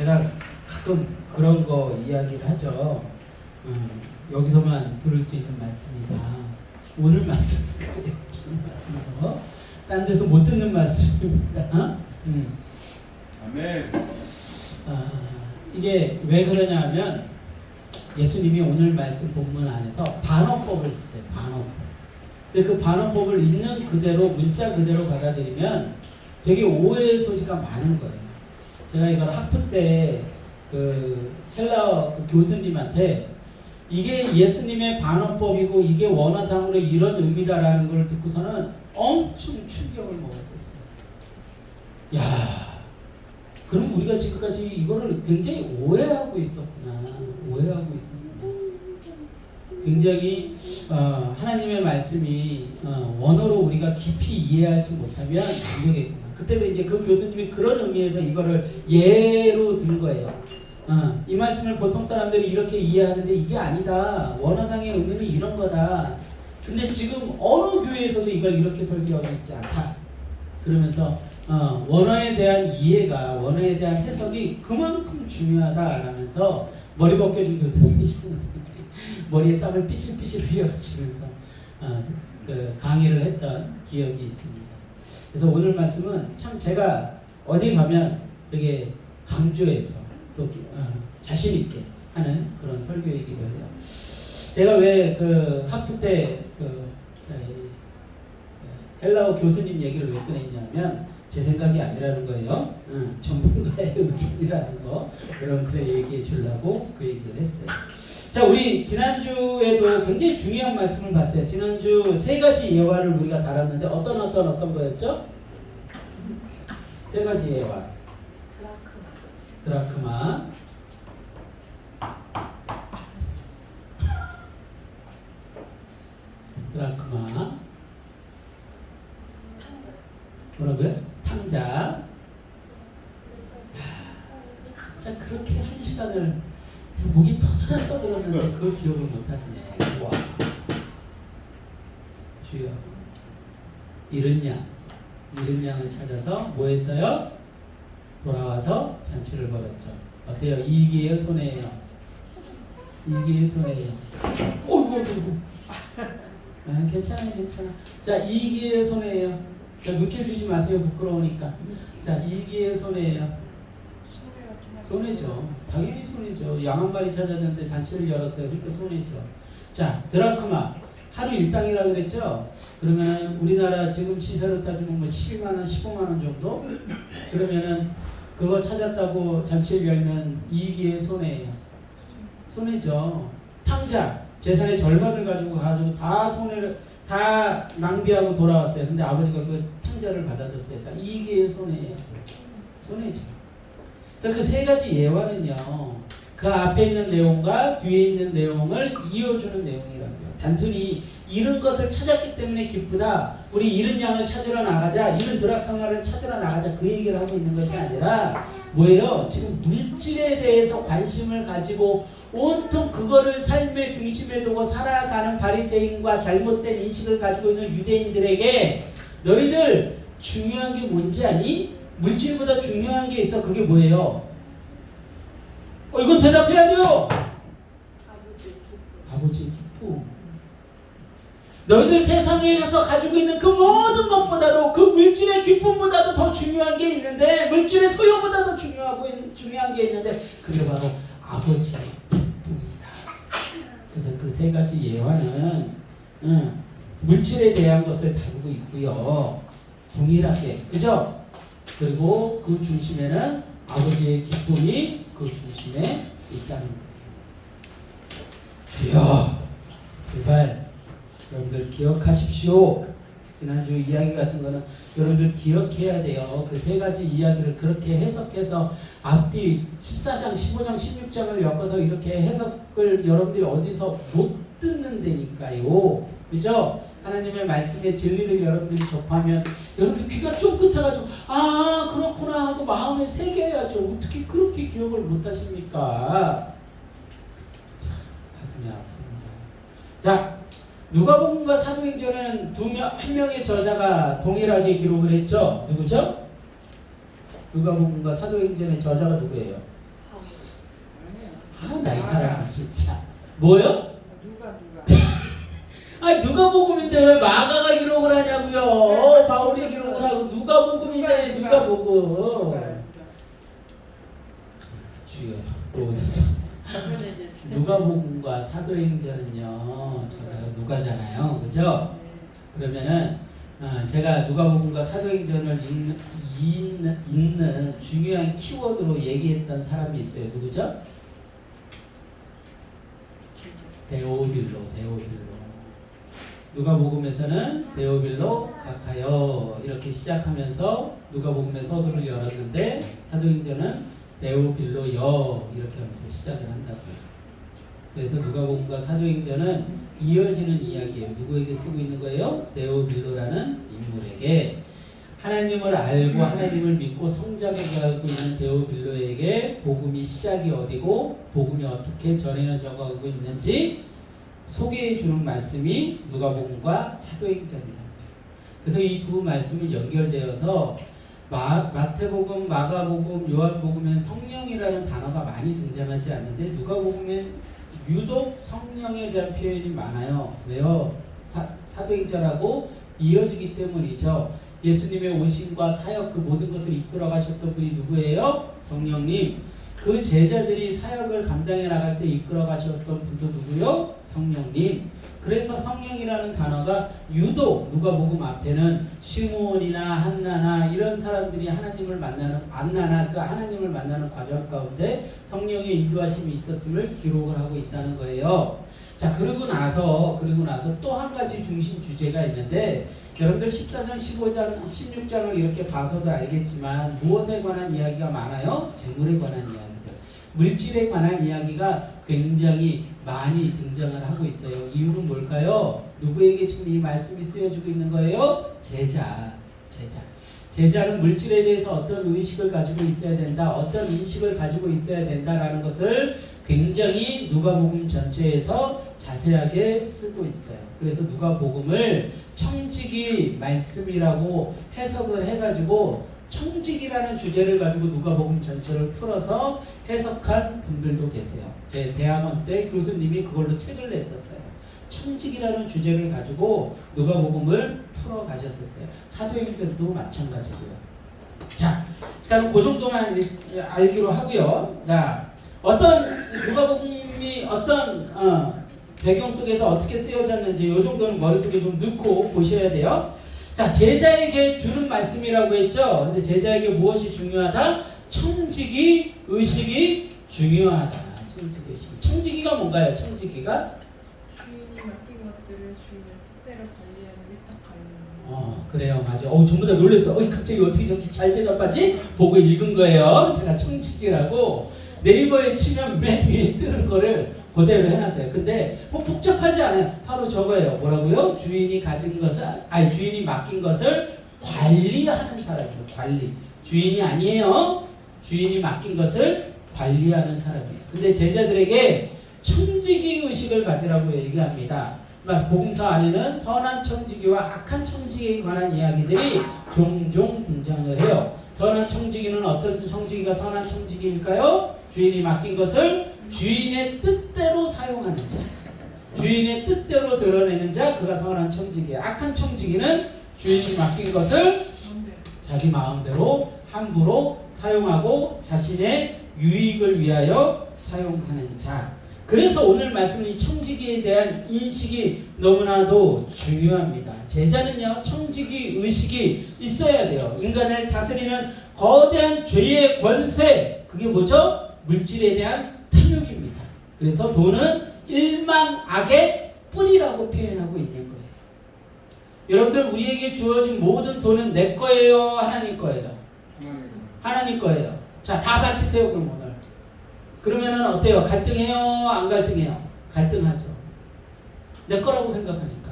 제가 가끔 그런 거 이야기를 하죠. 여기서만 들을 수 있는 말씀이다. 오늘 말씀 그래요. 오늘 말씀이고 딴 데서 못 듣는 말씀입니다. 아멘. 이게 왜 그러냐면 예수님이 오늘 말씀 본문 안에서 반어법을 쓰세요. 반어법. 근데 그 반어법을 있는 그대로 문자 그대로 받아들이면 되게 오해의 소지가 많은 거예요. 제가 이걸 학부 때 그 헬라어 그 교수님한테 이게 예수님의 반어법이고 이게 원어상으로 이런 의미다라는 걸 듣고서는 엄청 충격을 먹었었어요. 야, 그럼 우리가 지금까지 이거를 굉장히 오해하고 있었구나. 오해하고 있었구나. 굉장히 하나님의 말씀이 원어로 우리가 깊이 이해하지 못하면 안 되겠구나. 그때도 이제 그 교수님이 그런 의미에서 이거를 예로 든 거예요. 이 말씀을 보통 사람들이 이렇게 이해하는데 이게 아니다. 원어상의 의미는 이런 거다. 근데 지금 어느 교회에서도 이걸 이렇게 설교하고 있지 않다. 그러면서 원어에 대한 이해가, 원어에 대한 해석이 그만큼 중요하다라면서 머리 벗겨준 교수님이시는데 머리에 땀을 삐실삐실 흘려가시면서 그 강의를 했던 기억이 있습니다. 그래서 오늘 말씀은 참 제가 어디 가면 되게 강조해서 또 자신 있게 하는 그런 설교이기도 해요. 제가 왜 그 학부 때 헬라어 교수님 얘기를 왜 꺼냈냐면 제 생각이 아니라는 거예요. 전문가의 의견이라는 거. 여러분들 얘기해 주려고 그 얘기를 했어요. 자, 우리 지난주에도 굉장히 중요한 말씀을 봤어요. 지난주 세 가지 예화를 우리가 다뤘는데 어떤 거였죠? 세 가지 예화. 드라크마. 뭐라고요? 탕자. 진짜 그렇게 한 시간을 목이 터져라 떠들었는데 그걸 기억을 못하시네. 와. 주여. 잃은 양을 찾아서 뭐 했어요? 돌아와서 잔치를 벌였죠. 어때요? 이기예요? 손해예요? 이기예요? 손해예요? 어이구. 괜찮아요. 자, 이기예요? 손해예요? 자, 눈길 주지 마세요. 부끄러우니까. 자, 이기예요? 손해예요? 손해죠. 당연히 손해죠. 양 한 마리 찾았는데 잔치를 열었어요. 그러니까 손해죠. 자, 드라크마. 하루 일당이라고 그랬죠? 그러면 우리나라 지금 시세로 따지면 뭐 12만원, 15만원 정도? 그러면은 그거 찾았다고 잔치를 열면 이익이에요? 손해예요? 손해죠. 탕자. 재산의 절반을 가지고 다 낭비하고 돌아왔어요. 근데 아버지가 그 탕자를 받아줬어요. 자, 이익이에요? 손해예요? 손해죠. 그 세 가지 예화는요, 그 앞에 있는 내용과 뒤에 있는 내용을 이어주는 내용이라고요. 단순히 잃은 것을 찾았기 때문에 기쁘다. 우리 잃은 양을 찾으러 나가자. 잃은 드라크마를 찾으러 나가자. 그 얘기를 하고 있는 것이 아니라 뭐예요? 지금 물질에 대해서 관심을 가지고 온통 그거를 삶의 중심에 두고 살아가는 바리새인과 잘못된 인식을 가지고 있는 유대인들에게 너희들 중요한 게 뭔지 아니? 물질보다 중요한 게 있어. 그게 뭐예요? 이건 대답해야 돼요. 아버지의 기쁨. 너희들 세상에 가서 가지고 있는 그 모든 것보다도 그 물질의 기쁨보다도 더 중요한 게 있는데 물질의 소유보다도 중요한 게 있는데 그게 바로 아버지의 기쁨이다. 그래서 그 세 가지 예화는 물질에 대한 것을 다루고 있고요. 동일하게. 그죠? 그리고 그 중심에는 아버지의 기쁨이 그 중심에 있다는 거예요. 주여, 제발 여러분들 기억하십시오. 지난주 이야기 같은 거는 여러분들 기억해야 돼요. 그 세 가지 이야기를 그렇게 해석해서 앞뒤 14장, 15장, 16장을 엮어서 이렇게 해석을 여러분들이 어디서 못 듣는 데니까요. 그죠? 하나님의 말씀의 진리를 여러분들이 접하면 여러분들 귀가 쫑긋해가지고 그렇구나 하고 마음에 새겨야죠. 어떻게 그렇게 기억을 못하십니까? 가슴이 아픕니다. 자, 누가복음과 사도행전은 한 명의 저자가 동일하게 기록을 했죠. 누구죠? 누가복음과 사도행전의 저자가 누구예요? 나 이 사람 진짜 뭐요? 누가 아니 누가복음인데 왜 마가가 기록을 하냐고요? 바울이 기록을 하고 누가복음인데 누가복음. 주여 또 오셔서. 누가복음과 사도행전은요, 제가 누가잖아요, 그죠? 그러면은 제가 누가복음과 사도행전을 읽는 중요한 키워드로 얘기했던 사람이 있어요. 누구죠? 데오빌로. 누가복음에서는 데오빌로 가카요 이렇게 시작하면서 누가복음의 서두를 열었는데 사도행전은 데오빌로여 이렇게 하면서 시작을 한다고요. 그래서 누가복음과 사도행전은 이어지는 이야기예요. 누구에게 쓰고 있는 거예요? 데오빌로라는 인물에게. 하나님을 알고 하나님을 믿고 성장해가고 있는 데오빌로에게 복음이 시작이 어디고 복음이 어떻게 전해져 가고 있는지 소개해 주는 말씀이 누가복음과 사도행전이랍니다. 그래서 이 두 말씀이 연결되어서 마태복음, 마가복음, 요한복음엔 성령이라는 단어가 많이 등장하지 않는데 누가복음엔 유독 성령에 대한 표현이 많아요. 왜요? 사도행전하고 이어지기 때문이죠. 예수님의 오심과 사역 그 모든 것을 이끌어 가셨던 분이 누구예요? 성령님. 그 제자들이 사역을 감당해 나갈 때 이끌어 가셨던 분도 누구요? 성령님. 그래서 성령이라는 단어가 유독 누가복음 앞에는 시므온이나 한나나 이런 사람들이 하나님을 만나는 안나나 그 하나님을 만나는 과정 가운데 성령의 인도하심이 있었음을 기록을 하고 있다는 거예요. 자, 그러고 나서 또 한 가지 중심 주제가 있는데 여러분들 14장, 15장, 16장을 이렇게 봐서도 알겠지만 무엇에 관한 이야기가 많아요? 재물에 관한 이야기들. 물질에 관한 이야기가 굉장히 많이 등장을 하고 있어요. 이유는 뭘까요? 누구에게 지금 이 말씀이 쓰여지고 있는 거예요? 제자. 제자는 물질에 대해서 어떤 의식을 가지고 있어야 된다, 어떤 인식을 가지고 있어야 된다라는 것을 굉장히 누가복음 전체에서 자세하게 쓰고 있어요. 그래서 누가복음을 청지기 말씀이라고 해석을 해가지고 청지기라는 주제를 가지고 누가복음 전체를 풀어서 해석한 분들도 계세요. 제 대학원 때 교수님이 그걸로 책을 냈었어요. 청지기라는 주제를 가지고 누가복음을 풀어 가셨었어요. 사도행전도 마찬가지고요. 자, 일단 그 정도만 알기로 하고요. 자, 누가복음이 어떤 배경 속에서 어떻게 쓰여졌는지 이 정도는 머릿속에 좀 넣고 보셔야 돼요. 자, 제자에게 주는 말씀이라고 했죠. 근데 제자에게 무엇이 중요하다? 청지기 의식이 중요하다. 청지기 의식. 청지기가 뭔가요? 청지기가? 주인이 맡긴 것들을 주인의 뜻대로 관리하는 위탁하는. 그래요, 맞아. 전부 다 놀랐어. 갑자기 어떻게 저렇게 잘 대답하지? 보고 읽은 거예요. 제가 청지기라고 네이버에 치면 맨 위에 뜨는 거를 그대로 해놨어요. 근데 뭐 복잡하지 않아요. 바로 저거예요. 뭐라고요? 주인이 맡긴 것을 관리하는 사람이에요. 관리. 주인이 아니에요. 주인이 맡긴 것을 관리하는 사람이에요. 근데 제자들에게 청지기 의식을 가지라고 얘기합니다. 복음서 안에는 선한 청지기와 악한 청지기에 관한 이야기들이 종종 등장을 해요. 선한 청지기는 어떤 청지기가 선한 청지기일까요? 주인이 맡긴 것을 주인의 뜻대로 사용하는 자, 주인의 뜻대로 드러내는 자, 그가 선한 청지기예요. 악한 청지기는 주인이 맡긴 것을 자기 마음대로 함부로 사용하고 자신의 유익을 위하여 사용하는 자. 그래서 오늘 말씀은 이 청지기에 대한 인식이 너무나도 중요합니다. 제자는요, 청지기 의식이 있어야 돼요. 인간을 다스리는 거대한 죄의 권세, 그게 뭐죠? 물질에 대한 탐욕입니다. 그래서 돈은 일만 악의 뿌리라고 표현하고 있는 거예요. 여러분들, 우리에게 주어진 모든 돈은 내 거예요? 하나님 거예요? 하나님 거예요. 자, 다 바치세요, 그럼 오늘. 그러면은 어때요? 갈등해요? 안 갈등해요? 갈등하죠. 내 거라고 생각하니까.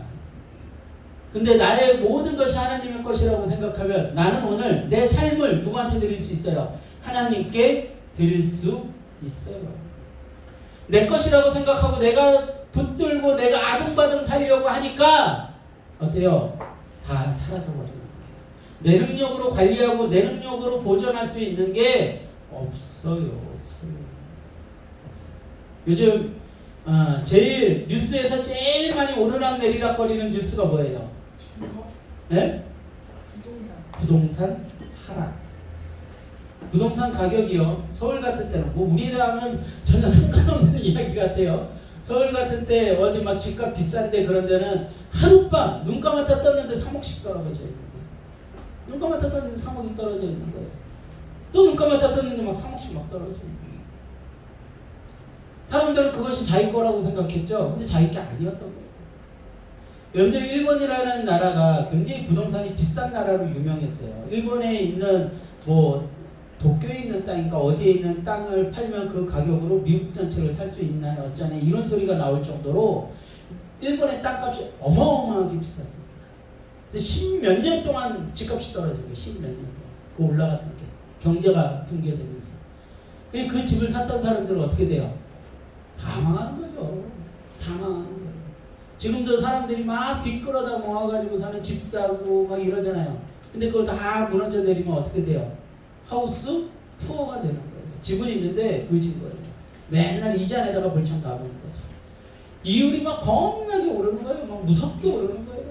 근데 나의 모든 것이 하나님의 것이라고 생각하면 나는 오늘 내 삶을 누구한테 드릴 수 있어요? 하나님께 드릴 수 있어요. 내 것이라고 생각하고 내가 붙들고 내가 아둥바둥 살려고 하니까 어때요? 다 사라져버리는 거예요. 내 능력으로 관리하고 내 능력으로 보존할 수 있는 게 없어요. 요즘 제일 뉴스에서 제일 많이 오르락 내리락 거리는 뉴스가 뭐예요? 네? 부동산 하락. 부동산 가격이요. 서울 같은 때는 뭐 우리랑은 전혀 상관없는 이야기 같아요. 서울 같은 때 어디 막 집값 비싼데 그런 데는 하룻밤 눈 감았다 떴는데 3억씩 떨어져 있는 거예요. 눈 감았다 떴는데 3억이 떨어져 있는 거예요. 또 눈 감았다 떴는데 막 3억씩 막 떨어지는 거예요. 사람들은 그것이 자기 거라고 생각했죠. 근데 자기 게 아니었던 거예요. 여러분들 일본이라는 나라가 굉장히 부동산이 비싼 나라로 유명했어요. 일본에 있는 뭐 도쿄에 있는 땅인가 어디에 있는 땅을 팔면 그 가격으로 미국 전체를 살 수 있나요? 어쩌네 이런 소리가 나올 정도로 일본의 땅값이 어마어마하게 비쌌습니다. 근데 10몇 년 동안 집값이 떨어진 거예요. 10몇 년 동안. 그 올라갔던 게 경제가 붕괴되면서. 그 집을 샀던 사람들은 어떻게 돼요? 다 망하는 거죠. 다 망하는 거예요. 지금도 사람들이 막 빚 끌어다 모아가지고 사는 집 사고 막 이러잖아요. 근데 그거 다 무너져 내리면 어떻게 돼요? 하우스 푸어가 되는 거예요. 집은 있는데 그 집 거예요. 맨날 이자 내다가 벌청 가보는 거죠. 이율이 막 겁나게 오르는 거예요. 막 무섭게 오르는 거예요.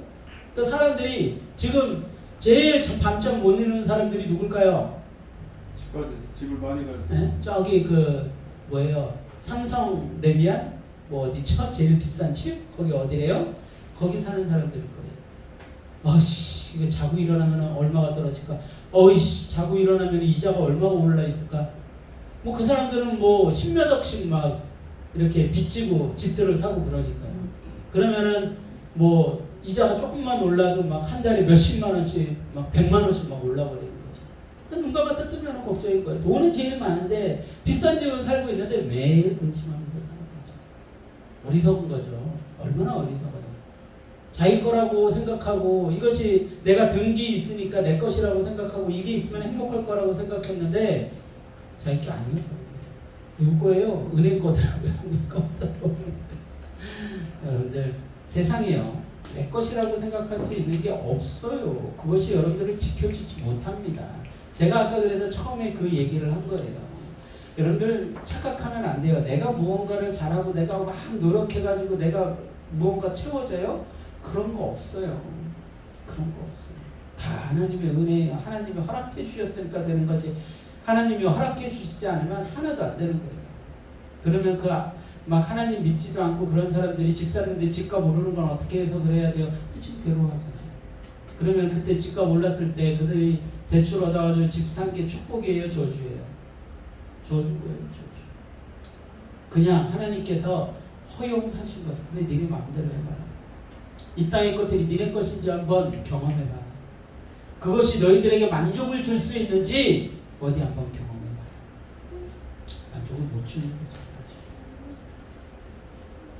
그러니까 사람들이 지금 제일 밤잠 못 이루는 사람들이 누굴까요? 집을 많이 가지고. 네? 저기 그 뭐예요? 삼성 레미안 뭐 어디죠? 제일 비싼 집 거기 어디래요? 거기 사는 사람들일 거예요. 아씨 이거 자고 일어나면 얼마가 떨어질까? 어이씨 자고 일어나면 이자가 얼마가 올라 있을까? 뭐 그 사람들은 뭐 10몇 억씩 막 이렇게 빚지고 집들을 사고 그러니까요. 그러면은 뭐 이자가 조금만 올라도 막 한 달에 몇십만 원씩 막 100만 원씩 막 올라버리는 거죠. 눈 감았다 뜨면 걱정인 거예요. 돈은 제일 많은데 비싼 집은 살고 있는데 매일 근심하면서 사는 거죠. 어리석은 거죠. 얼마나 어리석어요. 자기 거라고 생각하고 이것이 내가 등기 있으니까 내 것이라고 생각하고 이게 있으면 행복할 거라고 생각했는데 자기 게 아니었거든요. 누구 거예요? 은행 거더라고요. 누가 갖다 돈. 여러분들 세상에요. 내 것이라고 생각할 수 있는 게 없어요. 그것이 여러분들을 지켜주지 못합니다. 제가 아까 그래서 처음에 그 얘기를 한 거예요. 여러분들 착각하면 안 돼요. 내가 무언가를 잘하고 내가 막 노력해가지고 내가 무언가 채워져요? 그런 거 없어요. 그런 거 없어요. 다 하나님의 은혜, 하나님이 허락해 주셨으니까 되는 거지. 하나님이 허락해 주시지 않으면 하나도 안 되는 거예요. 그러면 막 하나님 믿지도 않고 그런 사람들이 집 사는데 집값 오르는 건 어떻게 해서 그래야 돼요? 지금 괴로워하잖아요. 그러면 그때 집값 올랐을 때 그들이 대출 얻어가지고 집 산 게 축복이에요, 저주예요? 저주예요, 저주. 그냥 하나님께서 허용하신 거죠. 근데 니네 마음대로 해봐라. 이 땅의 것들이 니네 것인지 한번 경험해봐라. 그것이 너희들에게 만족을 줄 수 있는지 어디 한번 경험해봐라. 만족을 못 주는 거죠.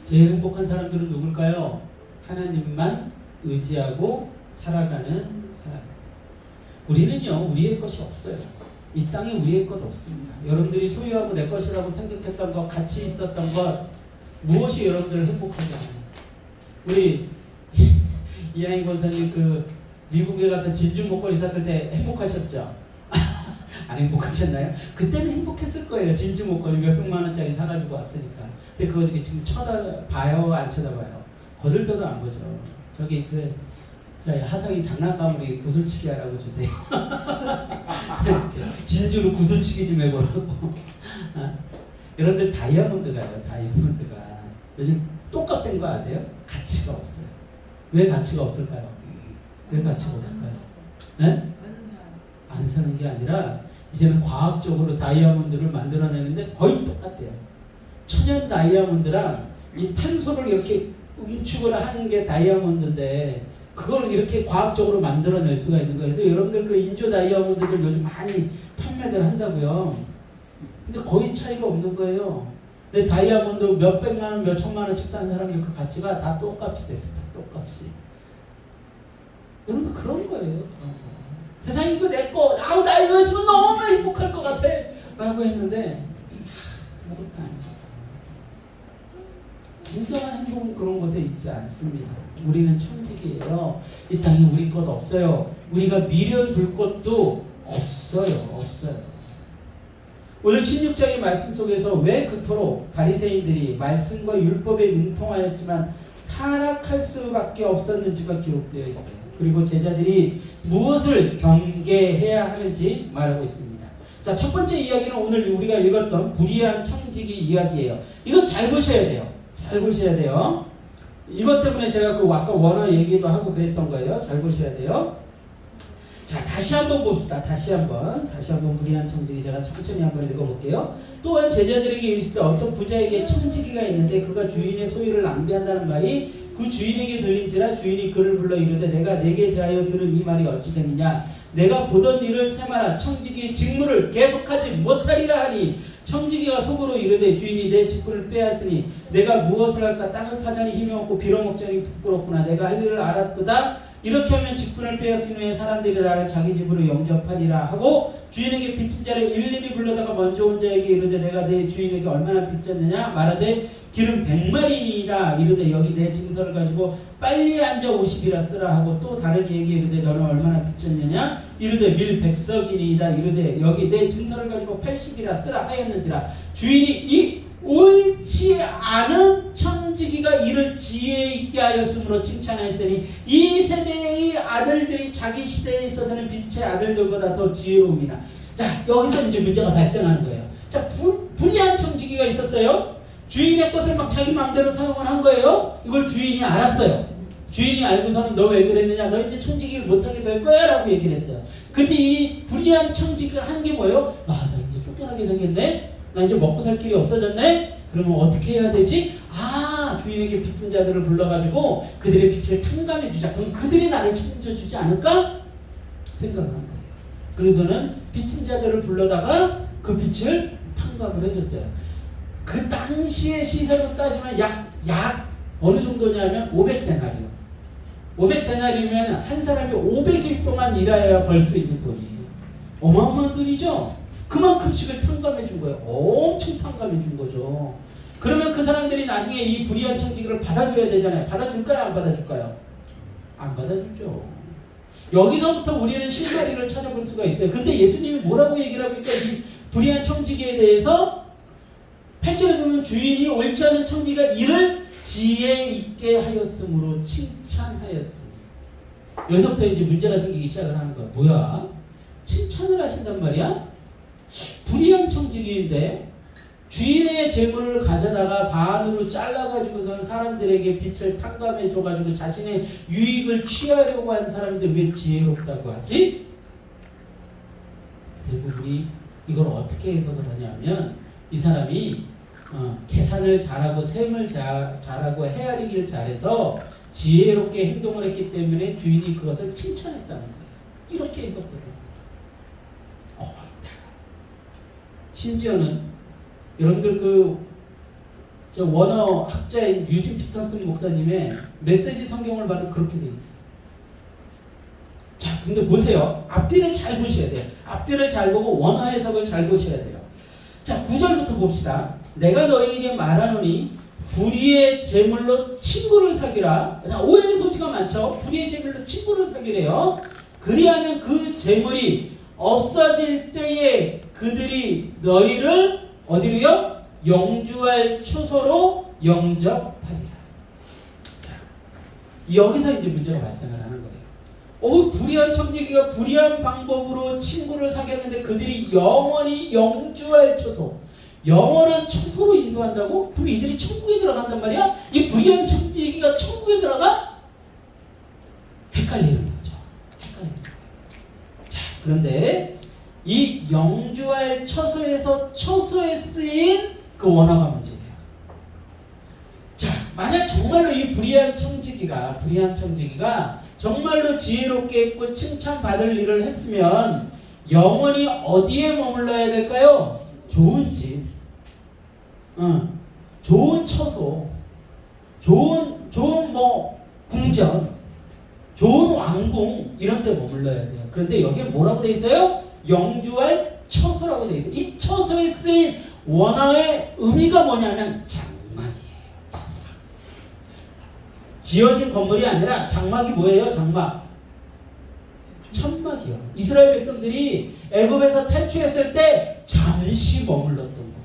제일 행복한 사람들은 누굴까요? 하나님만 의지하고 살아가는 사람. 우리는요, 우리의 것이 없어요. 이 땅에 우리의 것 없습니다. 여러분들이 소유하고 내 것이라고 생각했던 것, 같이 있었던 것, 무엇이 여러분들을 행복하게 하나요? 우리 이하인 권사님 그 미국에 가서 진주 목걸이 샀을 때 행복하셨죠? 안 행복하셨나요? 그때는 행복했을 거예요. 진주 목걸이 몇백만 원짜리 사가지고 왔으니까. 근데 그거 지금 쳐다봐요? 안 쳐다봐요? 거들떠도 안 보죠. 저기 저희 하성이 장난감으로 구슬치기 하라고 주세요. 진주로 구슬치기 좀 해보라고. 여러분들 다이아몬드가요. 다이아몬드가 요즘 똑같은 거 아세요? 가치가 없어요. 왜 가치가 없을까요? 왜 가치가 없을까요? 네? 안 사는 게 아니라 이제는 과학적으로 다이아몬드를 만들어내는데 거의 똑같대요. 천연 다이아몬드랑 이 탄소를 이렇게 응축을 하는 게 다이아몬드인데 그걸 이렇게 과학적으로 만들어낼 수가 있는 거예요. 그래서 여러분들 그 인조 다이아몬드들 요즘 많이 판매를 한다고요. 근데 거의 차이가 없는 거예요. 근데 다이아몬드 몇 백만 원, 몇 천만 원씩 사는 사람이 그 가치가 다 똑같이 됐어. 다 똑같이. 여러분 그런 거예요. 그런 거. 세상 이거 내 거, 아우 나 이거 있으면 너무 행복할 것 같아 라고 했는데 아무것도 아닙니다. 진정한 행복은 그런 곳에 있지 않습니다. 우리는 천직이에요. 이 땅에 우리 것 없어요. 우리가 미련 둘 것도 없어요. 없어요. 오늘 16장의 말씀 속에서 왜 그토록 바리새인들이 말씀과 율법에 능통하였지만 타락할 수밖에 없었는지가 기록되어 있어요. 그리고 제자들이 무엇을 경계해야 하는지 말하고 있습니다. 자, 첫 번째 이야기는 오늘 우리가 읽었던 불의한 청지기 이야기예요. 이거 잘 보셔야 돼요. 잘 보셔야 돼요. 이것 때문에 제가 그 아까 원어 얘기도 하고 그랬던 거예요. 잘 보셔야 돼요. 자, 다시 한번 봅시다. 다시 한번 불의한 청지기 제가 천천히 한번 읽어볼게요. 또한 제자들에게 이르시되 어떤 부자에게 청지기가 있는데 그가 주인의 소유를 낭비한다는 말이 그 주인에게 들린지라 주인이 그를 불러 이르되 내가 내게 대하여 들은 이 말이 어찌 됨이냐. 내가 보던 일을 세마라 청지기의 직무를 계속하지 못하리라 하니 청지기가 속으로 이르되 주인이 내 직분을 빼앗으니 내가 무엇을 할까. 땅을 파자니 힘이 없고 빌어먹자니 부끄럽구나. 내가 할 일을 알았도다. 이렇게 하면 직분을 빼앗긴 후에 사람들이 나를 자기 집으로 영접하리라 하고 주인에게 빚진 자를 일일이 불러다가 먼저 온 자에게 이르되 내가 내 주인에게 얼마나 빚졌느냐. 말하되 기름 100마리니라. 이르되 여기 내 증서를 가지고 빨리 앉아 50이라 쓰라 하고 또 다른 이에게 이르되 너는 얼마나 빚졌느냐. 이르되 밀 100석이니이다. 이르되 여기 내 증서를 가지고 80이라 쓰라 하였는지라. 주인이 이 옳지 않은 청지기가 이를 지혜 있게 하였으므로 칭찬하였으니 이 세대의 아들들이 자기 시대에 있어서는 빛의 아들들보다 더 지혜로움이라. 자, 여기서 이제 문제가 발생하는 거예요. 자, 불의한 청지기가 있었어요. 주인의 것을 막 자기 마음대로 사용을 한 거예요. 이걸 주인이 알았어요. 주인이 알고서는 너 왜 그랬느냐, 너 이제 청지기를 못하게 될 거야 라고 얘기를 했어요. 근데 이 불의한 청지기가 한 게 뭐예요? 아, 나 이제 쫓겨나게 생겼네. 나 이제 먹고 살 길이 없어졌네? 그러면 어떻게 해야 되지? 아, 주인에게 빚진 자들을 불러가지고 그들의 빚을 탕감해 주자. 그럼 그들이 나를 책임져주지 않을까? 생각을 한 거예요. 그래서는 빚진 자들을 불러다가 그 빚을 탕감을 해줬어요. 그 당시의 시세로 따지면 약 어느 정도냐면 500데나리요. 500데나리면 한 사람이 500일 동안 일해야 벌 수 있는 돈이에요. 어마어마한 돈이죠? 그만큼씩을 탕감해 준 거예요. 엄청 탕감해 준 거죠. 그러면 그 사람들이 나중에 이 불의한 청지기를 받아줘야 되잖아요. 받아줄까요? 안 받아줄까요? 안 받아주죠. 여기서부터 우리는 실마리를 찾아볼 수가 있어요. 근데 예수님이 뭐라고 얘기를 합니까? 이 불의한 청지기에 대해서 8절에 보면 주인이 옳지 않은 청지기가 이를 지혜 있게 하였으므로 칭찬하였으니. 여기서부터 이제 문제가 생기기 시작을 하는 거야. 뭐야? 칭찬을 하신단 말이야? 불의한 청지기인데 주인의 재물을 가져다가 반으로 잘라가지고선 사람들에게 빚을 탕감해 줘가지고 자신의 유익을 취하려고 한 사람들 왜 지혜롭다고 하지? 대부분이 이걸 어떻게 해석을 하냐면 이 사람이 계산을 잘하고 셈을 잘하고 헤아리기를 잘해서 지혜롭게 행동을 했기 때문에 주인이 그것을 칭찬했다는 거예요. 이렇게 해석해요. 심지어는 여러분들 저 원어 학자인 유진 피터슨 목사님의 메시지 성경을 봐도 그렇게 돼 있어요. 자, 근데 보세요. 앞뒤를 잘 보셔야 돼요. 앞뒤를 잘 보고 원어 해석을 잘 보셔야 돼요. 자, 9절부터 봅시다. 내가 너희에게 말하노니 불의의 제물로 친구를 사귀라. 자, 오해의 소지가 많죠. 불의의 제물로 친구를 사귀래요. 그리하면 그 제물이 없어질 때에 그들이 너희를 어디로요? 영주할 초소로 영접하리라. 자, 여기서 이제 문제가 발생을 하는 거예요. 불의한 청지기가 불의한 방법으로 친구를 사귀었는데 그들이 영원히 영주할 초소, 영원한 초소로 인도한다고? 그럼 이들이 천국에 들어간단 말이야? 이 불의한 청지기가 천국에 들어가? 헷갈리는 거죠. 헷갈리는 거예요. 자, 그런데 이 영주할 처소에서 처소에 쓰인 그 원어가 문제예요. 자, 만약 정말로 이 불의한 청지기가 정말로 지혜롭게 했고 칭찬받을 일을 했으면 영원히 어디에 머물러야 될까요? 좋은 집, 좋은 처소, 좋은 뭐 궁전, 좋은 왕궁 이런 데 머물러야 돼요. 그런데 여기에 뭐라고 돼 있어요? 영주할 처소라고 돼 있어요. 이 처소에 쓰인 원어의 의미가 뭐냐면 장막이에요. 장막. 지어진 건물이 아니라 장막이 뭐예요? 장막. 천막이요. 이스라엘 백성들이 애굽에서 탈출했을 때 잠시 머물렀던 거.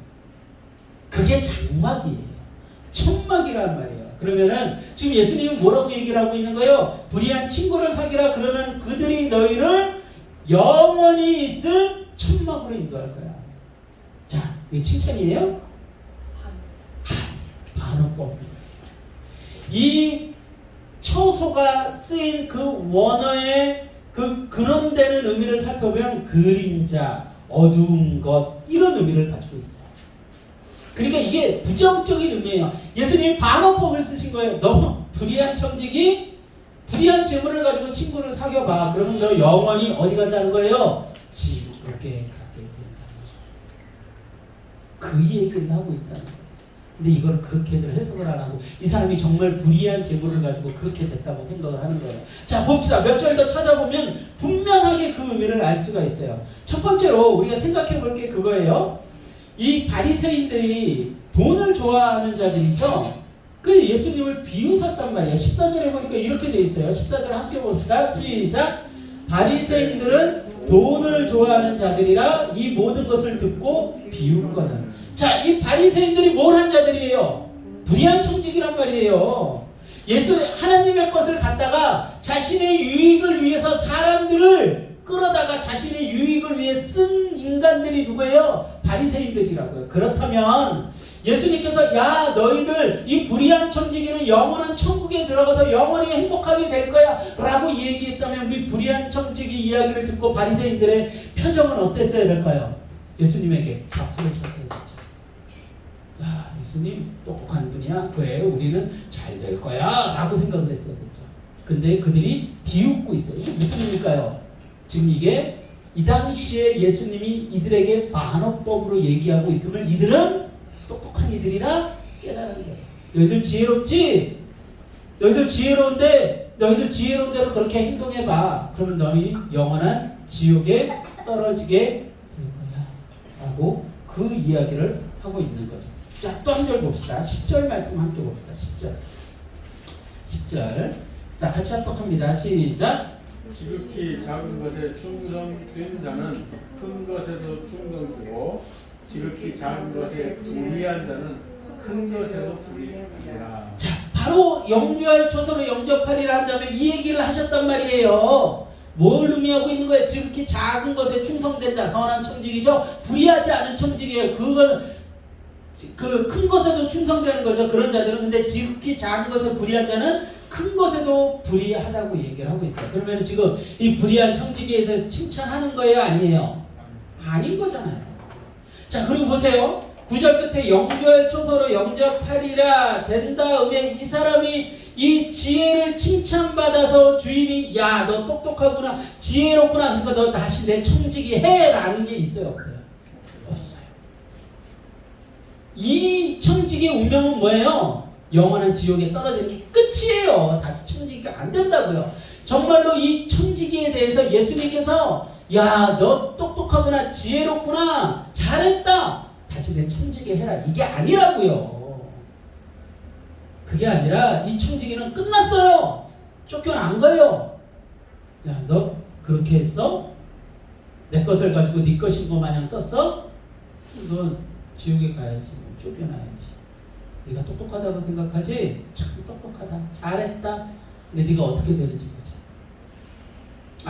그게 장막이에요. 천막이란 말이에요. 그러면은 지금 예수님은 뭐라고 얘기를 하고 있는 거예요? 불의한 친구를 사귀라. 그러면 그들이 너희를 영원히 있을 천막으로 인도할 거야. 자, 이게 칭찬이에요? 반어법. 이 처소가 쓰인 그 원어의 그 근원되는 의미를 살펴보면 그림자, 어두운 것 이런 의미를 가지고 있어요. 그러니까 이게 부정적인 의미예요. 예수님이 반어법을 쓰신 거예요. 너 불의한 청지기, 불의한 재물을 가지고 친구를 사귀어봐. 그러면 너 영원히 어디 간다는 거예요? 지옥에 가게 된다. 그 얘기를 하고 있다는 거예요. 근데 이걸 그렇게들 해석을 안 하고 이 사람이 정말 불의한 재물을 가지고 그렇게 됐다고 생각을 하는 거예요. 자, 봅시다. 몇 절 더 찾아보면 분명하게 그 의미를 알 수가 있어요. 첫 번째로 우리가 생각해 볼 게 그거예요. 이 바리새인들이 돈을 좋아하는 자들이죠. 그 예수님을 비웃었단 말이에요. 14절에 보니까 이렇게 돼 있어요. 14절 함께 봅시다. 시작. 바리새인들은 돈을 좋아하는 자들이라 이 모든 것을 듣고 비웃거든. 자, 이 바리새인들이 뭘 한 자들이에요? 불의한 청지기란 말이에요. 하나님의 것을 갖다가 자신의 유익을 위해서 사람들을 끌어다가 자신의 유익을 위해 쓴 인간들이 누구예요? 바리새인들이라고요. 그렇다면 예수님께서 야 너희들 이 불의한 청지기는 영원한 천국에 들어가서 영원히 행복하게 될 거야 라고 얘기했다면 우리 불의한 청지기 이야기를 듣고 바리새인들의 표정은 어땠어야 될까요? 예수님에게 박수를 쳤어야 되죠. 야 예수님 똑똑한 분이야. 그래 우리는 잘 될 거야 라고 생각을 했어야 되죠. 근데 그들이 비웃고 있어요. 이게 무슨 일일까요? 지금 이게 이 당시에 예수님이 이들에게 반어법으로 얘기하고 있음을 이들은 똑똑한 이들이라 깨달은 거예요. 너희들 지혜롭지? 너희들 지혜로운데 너희들 지혜로운 대로 그렇게 행동해봐. 그러면 너희 영원한 지옥에 떨어지게 될 거야 라고 그 이야기를 하고 있는 거죠. 자, 또 한 절 봅시다. 10절 말씀 함께 봅시다. 10절 자, 같이 합독합니다. 시작. 지극히 작은 것에 충성된 자는 큰 것에도 충성되고 지극히 작은 것에 불의한 자는 큰 것에도 불의하리라. 자, 바로 영주할 초소로 영접하리라 한 다음에 이 얘기를 하셨단 말이에요. 뭘 의미하고 있는 거예요? 지극히 작은 것에 충성된 자, 선한 청직이죠. 불의하지 않은 청직이에요. 그거는 그 큰 것에도 충성되는 거죠. 그런 자들은. 근데 지극히 작은 것에 불의한 자는 큰 것에도 불의하다고 얘기를 하고 있어요. 그러면 지금 이 불의한 청지기에 대해서 칭찬하는 거예요? 아니에요? 아닌 거잖아요. 자, 그리고 보세요. 9절 끝에 영주할 초소로 영접하리라 된 다음에 이 사람이 이 지혜를 칭찬받아서 주인이 야 너 똑똑하구나 지혜롭구나 그러니까 너 다시 내 청지기 해 라는 게 있어요? 없어요? 없어요. 이 청지기의 운명은 뭐예요? 영원한 지옥에 떨어지는 게 끝이에요. 다시 청지기가 안 된다고요. 정말로 이 청지기에 대해서 예수님께서 야 너 똑똑하구나 지혜롭구나 잘했다 다시 내 청지기 해라 이게 아니라고요. 그게 아니라 이 청지기는 끝났어요. 쫓겨난 거예요. 야 너 그렇게 했어? 내 것을 가지고 네 것인 거 마냥 썼어? 넌 지옥에 가야지. 쫓겨나야지. 네가 똑똑하다고 생각하지? 참 똑똑하다. 잘했다. 근데 네가 어떻게 되는지 보자.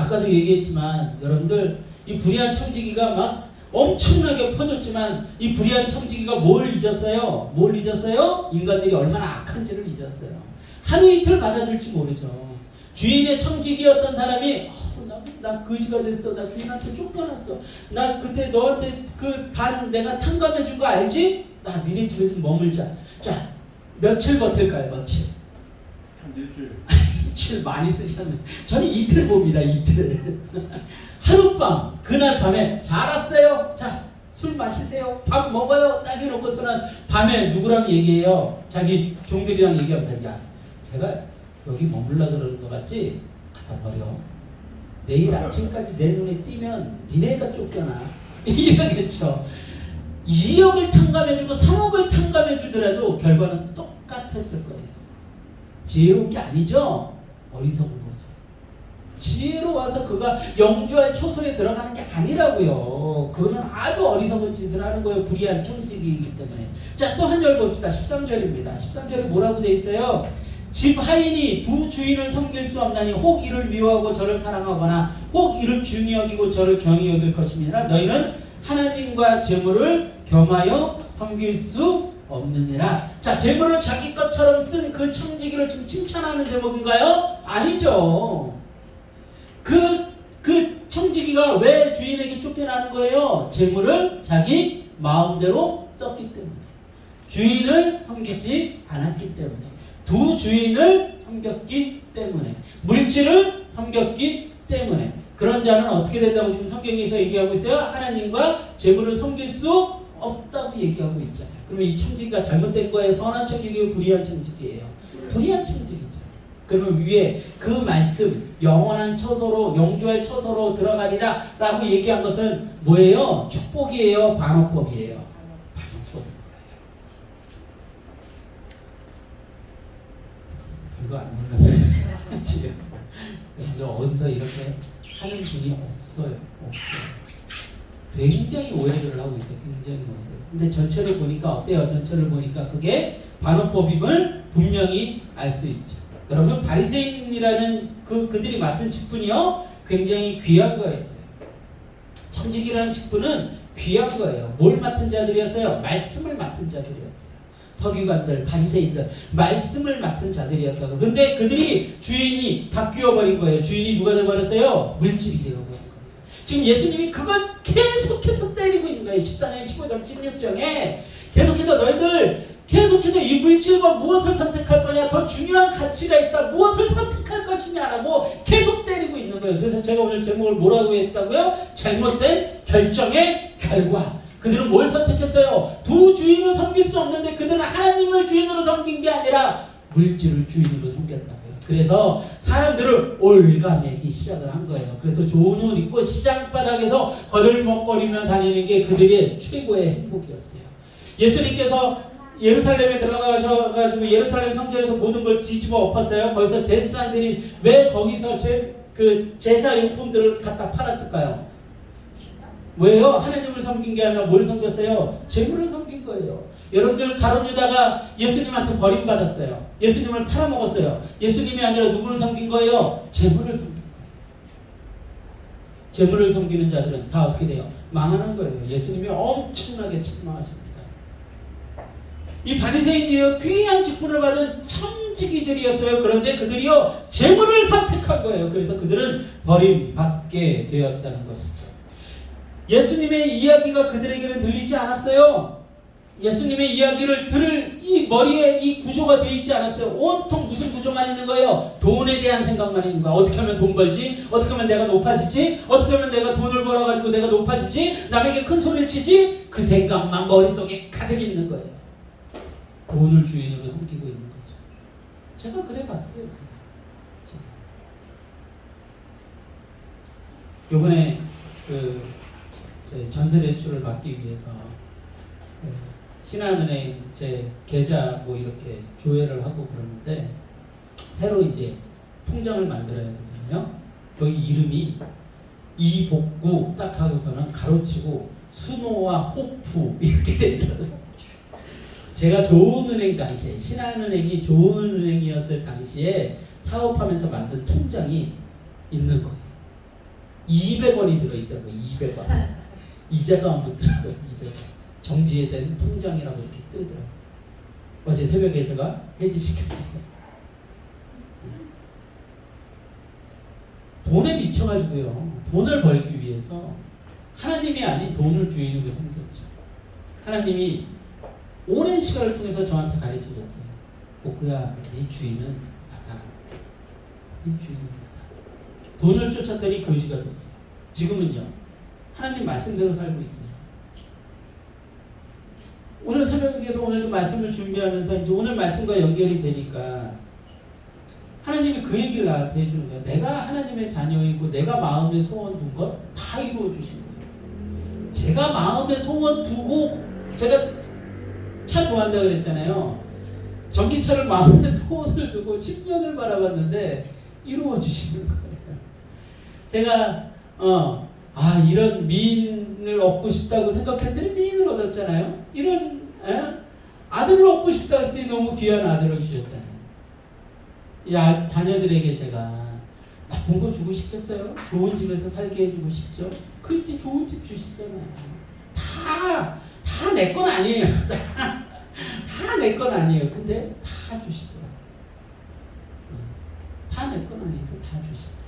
아까도 얘기했지만 여러분들 이 불의한 청지기가 막 엄청나게 퍼졌지만 이 불의한 청지기가 뭘 잊었어요? 뭘 잊었어요? 인간들이 얼마나 악한지를 잊었어요. 하루 이틀 받아줄지 모르죠. 주인의 청지기였던 사람이 나 거지가 됐어. 나 주인한테 쫓겨났어. 나 그때 너한테 그 반 내가 탕감해 준 거 알지? 나 니네 집에서 머물자. 자, 며칠 버틸까요? 며칠? 한 일주일. 일주일 많이 쓰셨네. 저는 이틀 봅니다. 이틀. 하룻밤 그날 밤에 잘 왔어요. 자, 술 마시세요. 밥 먹어요. 딱 해놓고서는 밤에 누구랑 얘기해요? 자기 종들이랑 얘기하면서 야, 제가 여기 머물라 그러는 거 같지? 갖다 버려. 내일 아침까지 내 눈에 띄면 니네가 쫓겨나. 이러겠죠. 2억을 탕감해주고 3억을 탕감해주더라도 결과는 똑같았을 거예요. 지혜로운 게 아니죠? 어리석은 거죠. 지혜로워서 그가 영주할 초소에 들어가는 게 아니라고요. 그거는 아주 어리석은 짓을 하는 거예요. 불의한 청지기이기 때문에. 자, 또 한 절 봅시다. 13절입니다. 13절에 뭐라고 돼 있어요? 집 하인이 두 주인을 섬길 수 없나니 혹 이를 미워하고 저를 사랑하거나 혹 이를 중히 여기고 저를 경히 여길 것임이라. 너희는 하나님과 재물을 겸하여 섬길 수 없느니라. 자, 재물을 자기 것처럼 쓴 그 청지기를 지금 칭찬하는 제목인가요? 아니죠. 그 청지기가 왜 주인에게 쫓겨나는 거예요? 재물을 자기 마음대로 썼기 때문에. 주인을 섬기지 않았기 때문에. 두 주인을 섬겼기 때문에. 물질을 섬겼기 때문에. 그런 자는 어떻게 된다고 지금 성경에서 얘기하고 있어요? 하나님과 재물을 섬길 수 없다고 얘기하고 있잖아요. 그러면 이 청지기가 잘못된 거예요? 선한 청지기예요? 불의한 청지기예요? 불의한 청지기죠. 그러면 위에 그 말씀 영원한 처소로 영주할 처소로 들어가리라 라고 얘기한 것은 뭐예요? 축복이에요? 반어법이에요? 반어법. 별거 안 몰라요. 지금 어디서 이렇게 하는 분이 없어요. 굉장히 오해를 하고 있어요. 굉장히 오해를. 근데 전체를 보니까 어때요? 전체를 보니까 그게 반어법임을 분명히 알 수 있죠. 그러면 바리새인이라는 그들이 맡은 직분이요 굉장히 귀한 거였어요. 청지기라는 직분은 귀한 거예요. 뭘 맡은 자들이었어요? 말씀을 맡은 자들이었어요. 서기관들, 바리새인들, 말씀을 맡은 자들이었다고. 근데 그들이 주인이 바뀌어 버린 거예요. 주인이 누가 되어 버렸어요? 물질이 되어 버린 거예요. 지금 예수님이 그걸 계속해서 때리고 있는 거예요. 14장, 15장, 16장에 계속해서 너희들 계속해서 이 물질과 무엇을 선택할 거냐, 더 중요한 가치가 있다, 무엇을 선택할 것이냐라고 계속 때리고 있는 거예요. 그래서 제가 오늘 제목을 뭐라고 했다고요? 잘못된 결정의 결과. 그들은 뭘 선택했어요? 두 주인을 섬길 수 없는데 그들은 하나님을 주인으로 섬긴 게 아니라 물질을 주인으로 섬겼다고요. 그래서 사람들을 올가매기 시작을 한 거예요. 그래서 좋은 옷 입고 시장바닥에서 거들먹거리며 다니는 게 그들의 최고의 행복이었어요. 예수님께서 예루살렘에 들어가셔가지고 예루살렘 성전에서 모든 걸 뒤집어 엎었어요. 거기서 제사장들이 왜 거기서 제사 용품들을 갖다 팔았을까요? 왜요? 하나님을 섬긴 게 아니라 뭘 섬겼어요? 재물을 섬긴 거예요. 여러분들 가룟 유다가 예수님한테 버림받았어요. 예수님을 팔아먹었어요. 예수님이 아니라 누구를 섬긴 거예요? 재물을 섬긴 거예요. 재물을 섬기는 자들은 다 어떻게 돼요? 망하는 거예요. 예수님이 엄청나게 책망하십니다. 이 바리새인이요 귀한 직분을 받은 청지기들이었어요. 그런데 그들이요 재물을 선택한 거예요. 그래서 그들은 버림받게 되었다는 것이죠. 예수님의 이야기가 그들에게는 들리지 않았어요. 예수님의 이야기를 들을 이 머리에 이 구조가 되어 있지 않았어요. 온통 무슨 구조만 있는 거예요? 돈에 대한 생각만 있는 거야. 어떻게 하면 돈 벌지? 어떻게 하면 내가 높아지지? 어떻게 하면 내가 돈을 벌어가지고 내가 높아지지? 남에게 큰 소리를 치지? 그 생각만 머릿속에 가득 있는 거예요. 돈을 주인으로 섬기고 있는 거죠. 제가 그래 봤어요. 제가. 요번에 제 전세 대출을 받기 위해서 신한은행 제 계좌 뭐 이렇게 조회를 하고 그러는데 새로 이제 통장을 만들어야 되잖아요. 여기 이름이 이복구 딱 하고서는 가로치고 순호와 호프 이렇게 돼 있더라고요. 제가 좋은 은행 당시에 신한은행이 좋은 은행이었을 당시에 사업하면서 만든 통장이 있는 거예요. 200원이 들어있더라고요. 200원. 이자도 안 붙더라고요. 200원. 정지된 통장이라고 이렇게 뜨더라고요. 어제 새벽에 제가 해지시켰어요. 돈에 미쳐가지고요. 돈을 벌기 위해서 하나님이 아닌 돈을 주인으로 섬겼죠. 하나님이 오랜 시간을 통해서 저한테 가르쳐줬어요. 복구야, 네 주인은 나다. 네 주인은 나다. 돈을 쫓았더니 거지가 됐어요. 지금은요. 하나님 말씀대로 살고 있어요. 오늘 새벽에도 오늘도 말씀을 준비하면서 이제 오늘 말씀과 연결이 되니까 하나님이 그 얘기를 나한테 해주는 거예요. 내가 하나님의 자녀이고 내가 마음에 소원 둔 것 다 이루어 주신 거예요. 제가 마음에 소원 두고 제가 차 좋아한다고 그랬잖아요. 전기차를 마음에 소원을 두고 10년을 바라봤는데 이루어 주시는 거예요. 제가 이런 미인을 얻고 싶다고 생각했더니 미인을 얻었잖아요. 이런 아들을 얻고 싶다 했더니 너무 귀한 아들을 주셨잖아요. 이 자녀들에게 제가 나쁜 거 주고 싶겠어요? 좋은 집에서 살게 해주고 싶죠? 그럴 때 좋은 집 주시잖아요. 다 내 건 아니에요. 다 내 건 아니에요. 근데 다 주시더라고요. 다 내 건 아닌데 다 주시더라고요.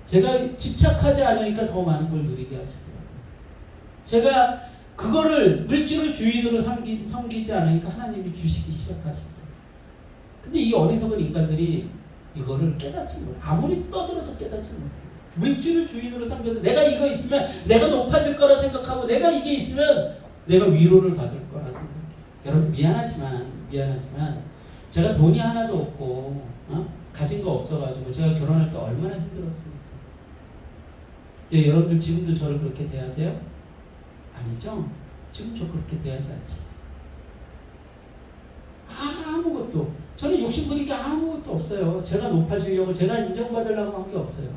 제가 집착하지 않으니까 더 많은 걸 누리게 하시더라고요. 제가 그거를 물질을 주인으로 섬기지 않으니까 하나님이 주시기 시작하시더라고요. 근데 이 어리석은 인간들이 이거를 깨닫지 못해. 아무리 떠들어도 깨닫지 못해. 물질을 주인으로 삼겨서 내가 이거 있으면 내가 높아질 거라 생각하고 내가 이게 있으면 내가 위로를 받을 거라 생각해. 여러분 미안하지만 제가 돈이 하나도 없고 가진 거 없어가지고 제가 결혼할 때 얼마나 힘들었습니까? 예, 여러분들 지금도 저를 그렇게 대하세요? 아니죠? 지금 저 그렇게 대하지 않지. 아무것도 저는 욕심부린 게 아무것도 없어요. 제가 높아지려고 제가 인정받으려고 한 게 없어요.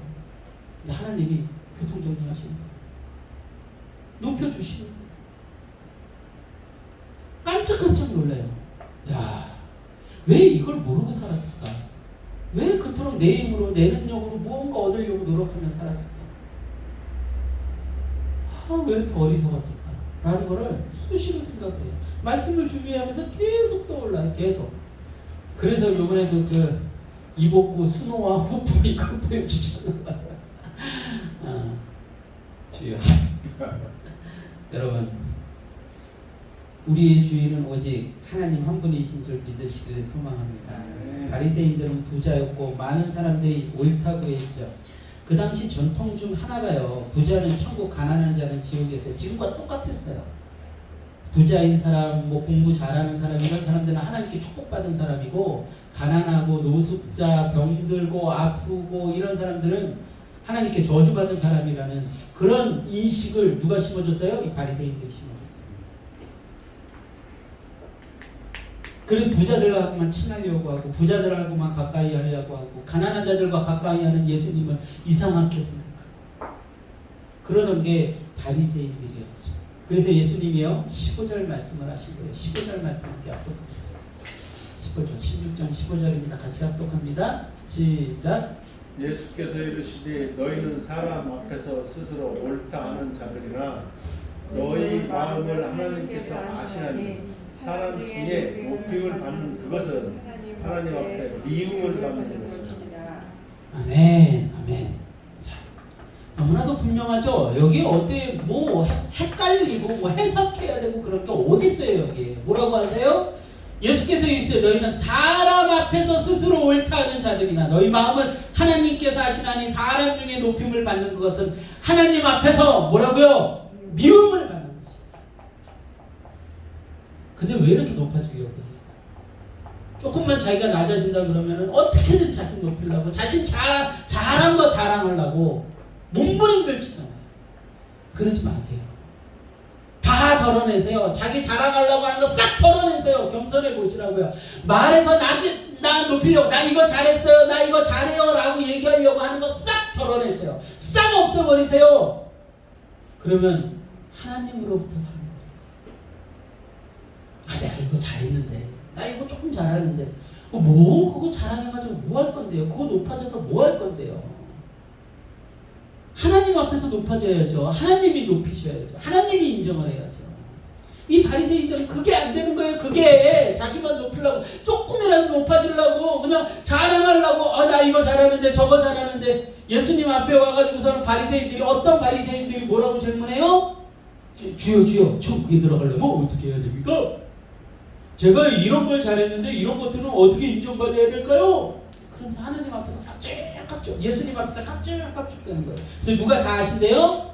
근데 하나님이 교통정리하시는 거예요. 높여주시는 거예요. 깜짝깜짝 놀라요. 야, 왜 이걸 모르고 살았을까? 왜 그토록 내 힘으로 내 능력으로 무언가 얻으려고 노력하며 살았을까? 왜 이렇게 어리석었을까? 라는 거를 수시로 생각해요. 말씀을 준비하면서 계속 떠올라요. 계속. 그래서 이번에도 그 이복구 순호와 후보 이거 보여주잖아요. 주여. 여러분, 우리의 주인은 오직 하나님 한 분이신 줄 믿으시기를 소망합니다. 바리새인들은 부자였고 많은 사람들이 옳다고 했죠. 그 당시 전통 중 하나가요. 부자는 천국, 가난한 자는 지옥에서 지금과 똑같았어요. 부자인 사람, 공부 잘하는 사람 이런 사람들은 하나님께 축복받은 사람이고 가난하고 노숙자, 병들고 아프고 이런 사람들은 하나님께 저주받은 사람이라는 그런 인식을 누가 심어줬어요? 이 바리새인들이 심어줬어요. 그런 부자들하고만 친하려고 하고 부자들하고만 가까이 하려고 하고 가난한 자들과 가까이 하는 예수님을 이상하게 생각하고 그러던 게 바리새인들이었죠. 그래서 예수님이요 15절 말씀을 하신 거예요. 15절 말씀 함께 합독합시다. 15절 16장 15절입니다. 같이 합독합니다. 시작. 예수께서 이르시되 너희는 사람 앞에서 스스로 옳다 하는 자들이나 너희 마음을 하나님께서 아시나니 사람 중에 높임을 받는 그것은 하나님 앞에 미움을 받는 것입니다. 아멘, 아멘. 자, 너무나도 분명하죠. 여기 어디 헷갈리고 해석해야 되고 그런 게 어디 있어요 여기? 뭐라고 하세요? 예수께서 이르시되 너희는 사람 앞에서 스스로 옳다 하는 자들이나 너희 마음은 하나님께서 아시나니 사람 중에 높임을 받는 것은 하나님 앞에서 뭐라고요? 미움을 받는 것이에요. 근데 왜 이렇게 높아지려고 해요? 조금만 자기가 낮아진다 그러면은 어떻게든 자신 높이려고 자신 잘한 거 자랑하려고 몸부림들 치잖아요. 그러지 마세요. 다 덜어내세요. 자기 자랑하려고 하는 거 싹 덜어내세요. 겸손해 보시라고요. 말해서 나 높이려고 나 이거 잘했어요. 나 이거 잘해요 라고 얘기하려고 하는 거 싹 덜어내세요. 싹 없애버리세요. 그러면 하나님으로부터 사는 거예요. 내가 이거 잘했는데 나 이거 조금 잘하는데 그거 자랑해가지고 뭐 할 건데요? 그거 높아져서 뭐 할 건데요? 하나님 앞에서 높아져야죠. 하나님이 높이셔야죠. 하나님이 인정을 해야죠. 이 바리새인들은 그게 안 되는 거예요. 그게 자기만 높이려고 조금이라도 높아지려고 그냥 자랑하려고 나 이거 잘하는데 저거 잘하는데 예수님 앞에 와가지고서는 어떤 바리새인들이 뭐라고 질문해요? 주여 천국에 들어가려면 어떻게 해야 됩니까? 제가 이런 걸 잘했는데 이런 것들은 어떻게 인정받아야 될까요? 그러면서 하나님 앞에서 깝죽 예수님 앞에서 깝죽 되는 거예요. 근데 누가 다 아신대요?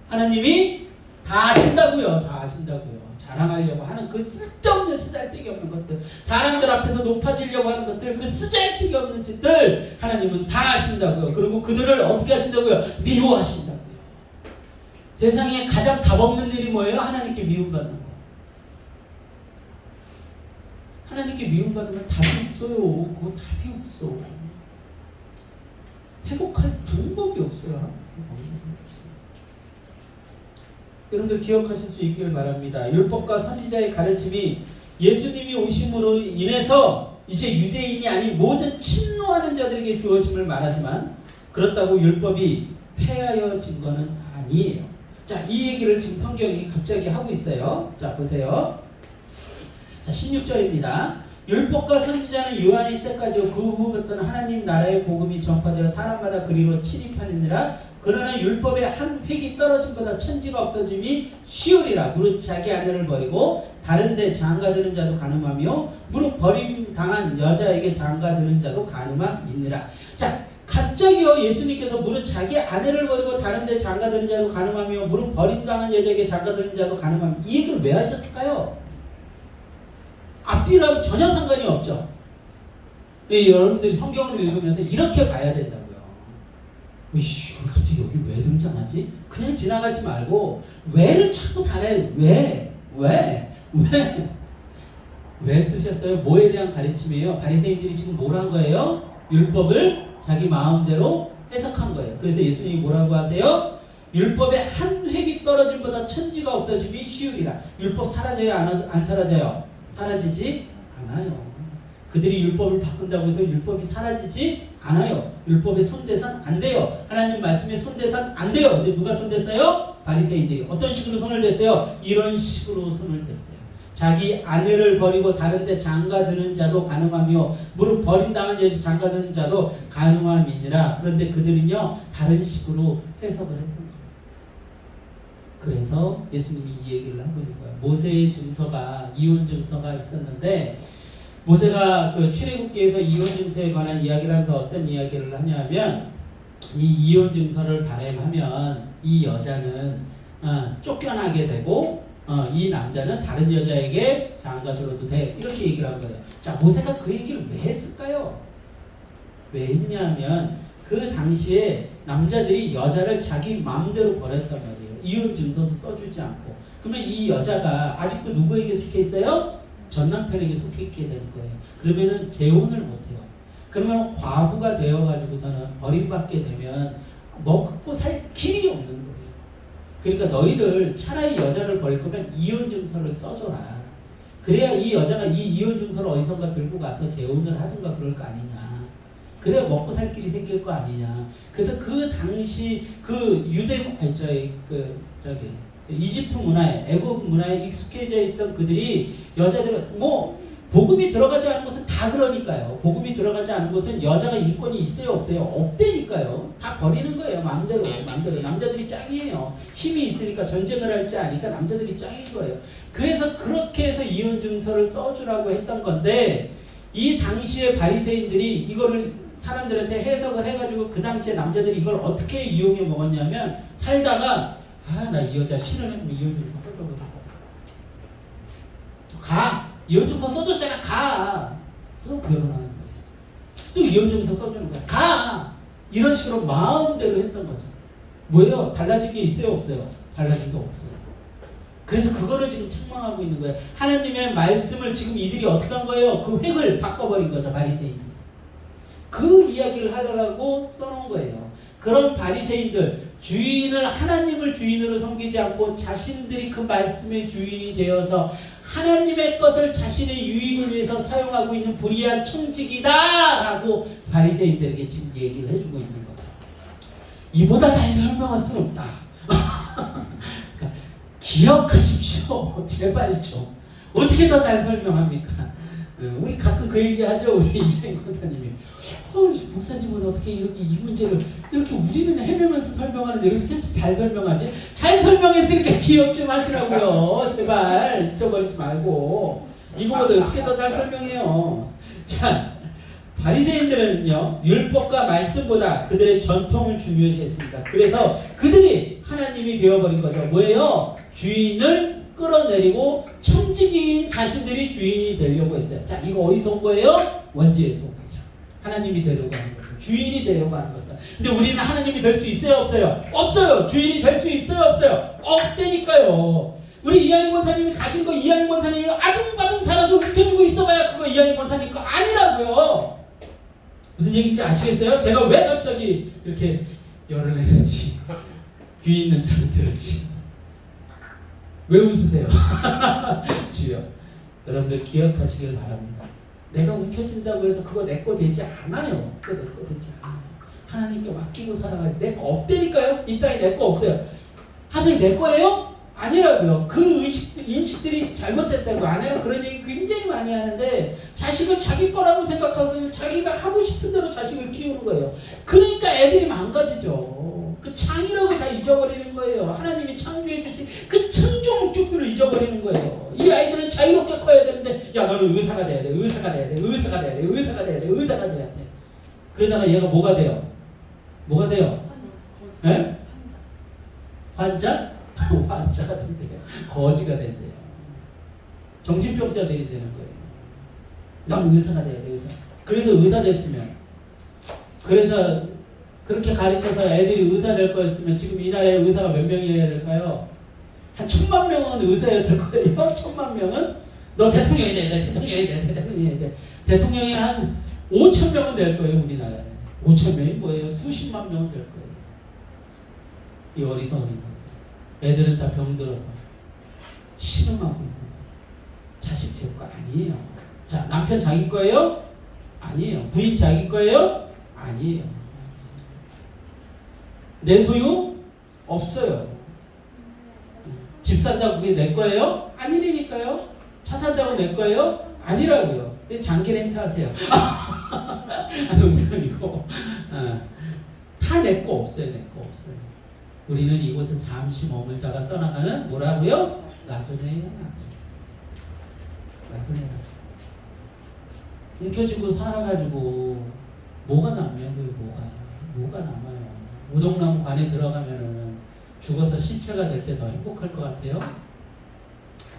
하나님이 다 아신다고요. 다 아신다고요. 자랑하려고 하는 그 쓸데없는 쓰잘데기 없는 것들, 사람들 앞에서 높아지려고 하는 것들, 그 쓰잘데기 없는 짓들 하나님은 다 아신다고요. 그리고 그들을 어떻게 하신다고요? 미워하신다고요. 세상에 가장 답 없는 일이 뭐예요? 하나님께 미움받는 거. 하나님께 미움받으면 답이 없어요. 그거 답이 없어. 회복할 방법이 없어요. 여러분들 기억하실 수 있기를 바랍니다. 율법과 선지자의 가르침이 예수님이 오심으로 인해서 이제 유대인이 아닌 모든 침노하는 자들에게 주어짐을 말하지만 그렇다고 율법이 폐하여진 것은 아니에요. 자, 이 얘기를 지금 성경이 갑자기 하고 있어요. 자, 보세요. 자, 16절입니다. 율법과 선지자는 요한의 때까지요 그 후부터는 하나님 나라의 복음이 전파되어 사람마다 그리로 침입하느니라. 그러나 율법의 한 획이 떨어짐보다 천지가 없어짐이 쉬우리라. 무릇 자기 아내를 버리고 다른 데 장가드는 자도 가늠하며 무릇 버림당한 여자에게 장가드는 자도 가늠함이니라. 자, 갑자기요 예수님께서 무릇 자기 아내를 버리고 다른 데 장가드는 자도 가늠하며 무릇 버림당한 여자에게 장가드는 자도 가늠하며 이 얘기를 왜 하셨을까요? 앞뒤랑 전혀 상관이 없죠. 여러분들이 성경을 읽으면서 이렇게 봐야 된다고요. 이씨, 갑자기 여기 왜 등장하지? 그냥 지나가지 말고 왜를 자꾸 달아야 돼. 왜 쓰셨어요? 뭐에 대한 가르침이에요? 바리새인들이 지금 뭘 한 거예요? 율법을 자기 마음대로 해석한 거예요. 그래서 예수님이 뭐라고 하세요? 율법의 한 획이 떨어짐보다 천지가 없어짐이 쉬우리라. 율법 사라져요? 안 사라져요? 사라지지 않아요. 그들이 율법을 바꾼다고 해서 율법이 사라지지 않아요. 율법에 손대선 안 돼요. 하나님 말씀에 손대선 안 돼요. 근데 누가 손댔어요? 바리새인들이. 어떤 식으로 손을 댔어요? 이런 식으로 손을 댔어요. 자기 아내를 버리고 다른 데 장가드는 자도 가늠하며 무릇 버림당한 여자 장가드는 자도 가늠함이니라. 그런데 그들은요 다른 식으로 해석을 했던 거예요. 그래서 예수님이 이 얘기를 하고 있는 거예요. 모세의 증서가 이혼 증서가 있었는데 모세가 그 출애굽기에서 이혼 증서에 관한 이야기를 하면서 어떤 이야기를 하냐면 이 이혼 증서를 발행하면 이 여자는 쫓겨나게 되고 이 남자는 다른 여자에게 장가들어도 돼 이렇게 얘기를 한 거예요. 자, 모세가 그 얘기를 왜 했을까요? 왜 했냐면 그 당시에 남자들이 여자를 자기 마음대로 버렸단 말이에요. 이혼 증서도 써주지 않고. 그러면 이 여자가 아직도 누구에게 속해 있어요? 전 남편에게 속해 있게 되는 거예요. 그러면은 재혼을 못해요. 그러면 과부가 되어가지고서는 버림받게 되면 먹고 살 길이 없는 거예요. 그러니까 너희들 차라리 여자를 버릴 거면 이혼 증서를 써줘라. 그래야 이 여자가 이 이혼 증서를 어디선가 들고 가서 재혼을 하든가 그럴 거 아니냐. 그래야 먹고 살 길이 생길 거 아니냐. 그래서 그 당시 그 이집트 문화에, 애국 문화에 익숙해져 있던 그들이 여자들은 복음이 들어가지 않은 것은 다 그러니까요. 복음이 들어가지 않은 것은 여자가 인권이 있어요 없어요? 없대니까요. 다 버리는 거예요. 마음대로. 남자들이 짱이에요. 힘이 있으니까 전쟁을 할지 아니까 남자들이 짱인 거예요. 그래서 그렇게 해서 이혼 증서를 써주라고 했던 건데 이 당시에 바리새인들이 이거를 사람들한테 해석을 해가지고 그 당시에 남자들이 이걸 어떻게 이용해 먹었냐면 살다가 나 이 여자 싫어했는데 이혼 증서 써줘보자. 가. 이혼 증서 써줬잖아. 가. 또 결혼하는 거야. 또 이혼 증서 써주는 거야. 가. 이런 식으로 마음대로 했던 거죠. 뭐예요? 달라진 게 있어요 없어요? 달라진 게 없어요. 그래서 그거를 지금 책망하고 있는 거예요. 하나님의 말씀을 지금 이들이 어떻게 한 거예요? 그 획을 바꿔버린 거죠. 바리새인이. 그 이야기를 하려고 써놓은 거예요. 그런 바리새인들 하나님을 주인으로 섬기지 않고 자신들이 그 말씀의 주인이 되어서 하나님의 것을 자신의 유익을 위해서 사용하고 있는 불의한 청지기다 라고 바리새인들에게 지금 얘기를 해주고 있는 거죠. 이보다 잘 설명할 수는 없다. 그러니까 기억하십시오. 제발 좀. 어떻게 더 잘 설명합니까? 우리 가끔 그 얘기 하죠. 우리 이재인 권사님이. 목사님은 어떻게 이렇게 이 문제를 이렇게 우리는 헤매면서 설명하는데 이렇게 잘 설명하지? 잘 설명했으니까 기억 좀 하시라고요. 제발 잊어버리지 말고. 이거보다 어떻게 더 잘 설명해요. 자, 바리새인들은요 율법과 말씀보다 그들의 전통을 중요시했습니다. 그래서 그들이 하나님이 되어버린 거죠. 뭐예요? 주인을 끌어내리고 천지기인 자신들이 주인이 되려고 했어요. 자, 이거 어디서 온 거예요? 원죄에서 온 거죠. 하나님이 되려고 하는 거죠. 주인이 되려고 하는 거죠. 근데 우리는 하나님이 될 수 있어요 없어요? 없어요. 주인이 될 수 있어요 없어요? 없다니까요. 우리 이하임 권사님이 가진 거 이하임 권사님이 아둥바둥 살아서 움켜쥐고 있어봐야 그거 이하임 권사님 거 아니라고요. 무슨 얘기인지 아시겠어요? 제가 왜 갑자기 이렇게 열을 내는지 귀 있는 자는 들었지. 왜 웃으세요? 주여, 여러분들 기억하시길 바랍니다. 내가 움켜진다고 해서 그거 내 거 되지 않아요. 그거 내 거 되지 않아요. 하나님께 맡기고 살아가야 내 거 없다니까요. 이 땅에 내 거 없어요. 하성이 내 거예요? 아니라고요. 그 인식들이 잘못됐다고. 아내가 그런 얘기 굉장히 많이 하는데 자식을 자기 거라고 생각하고 자기가 하고 싶은 대로 자식을 키우는 거예요. 그러니까 애들이 망가지죠. 그 창이라고 다 잊어버리는 거예요. 하나님이 창조해 주신 그 창조 목적들을 잊어버리는 거예요. 이 아이들은 자유롭게 커야 되는데 야 너는 의사가 돼야 돼. 의사가 돼야 돼. 의사가 돼야 돼. 의사가 돼야 돼. 의사가 돼야 돼. 그러다가 얘가 뭐가 돼요? 뭐가 돼요? 예? 환자? 환자가 된대요. 거지가 된대요. 정신병자들이 되는 거예요. 난 의사가 돼야 돼. 의사. 그래서 의사 됐으면, 그래서 그렇게 가르쳐서 애들이 의사 될 거였으면 지금 이 나라에 의사가 몇 명이어야 될까요? 한 1000만 명은 의사였을 거예요. 1000만 명은 너 대통령이 돼야 돼. 대통령이 돼야 돼. 대통령이 돼야 돼. 대통령이 한 5000명은 될 거예요. 우리나라에. 5000명이 뭐예요? 수십만 명은 될 거예요. 이 어리석은 거. 애들은 다 병들어서 실험하고 있는 거예요. 자식 제 거 아니에요. 자, 남편 자기 거예요? 아니에요. 부인 자기 거예요? 아니에요. 내 소유? 없어요. 집 산다고 그게 내 거예요? 아니라니까요. 차 산다고 내 거예요? 아니라고요. 장기 렌트 하세요. 농담이고. 다 내 거 없어요. 내 거 없어요. 우리는 이곳에 잠시 머물다가 떠나가는 뭐라고요? 나그네야. 나그네야. 움켜쥐고 살아가지고 뭐가 남냐고요. 뭐가 남아요. 오동나무 관에 들어가면은 죽어서 시체가 될 때 더 행복할 것 같아요?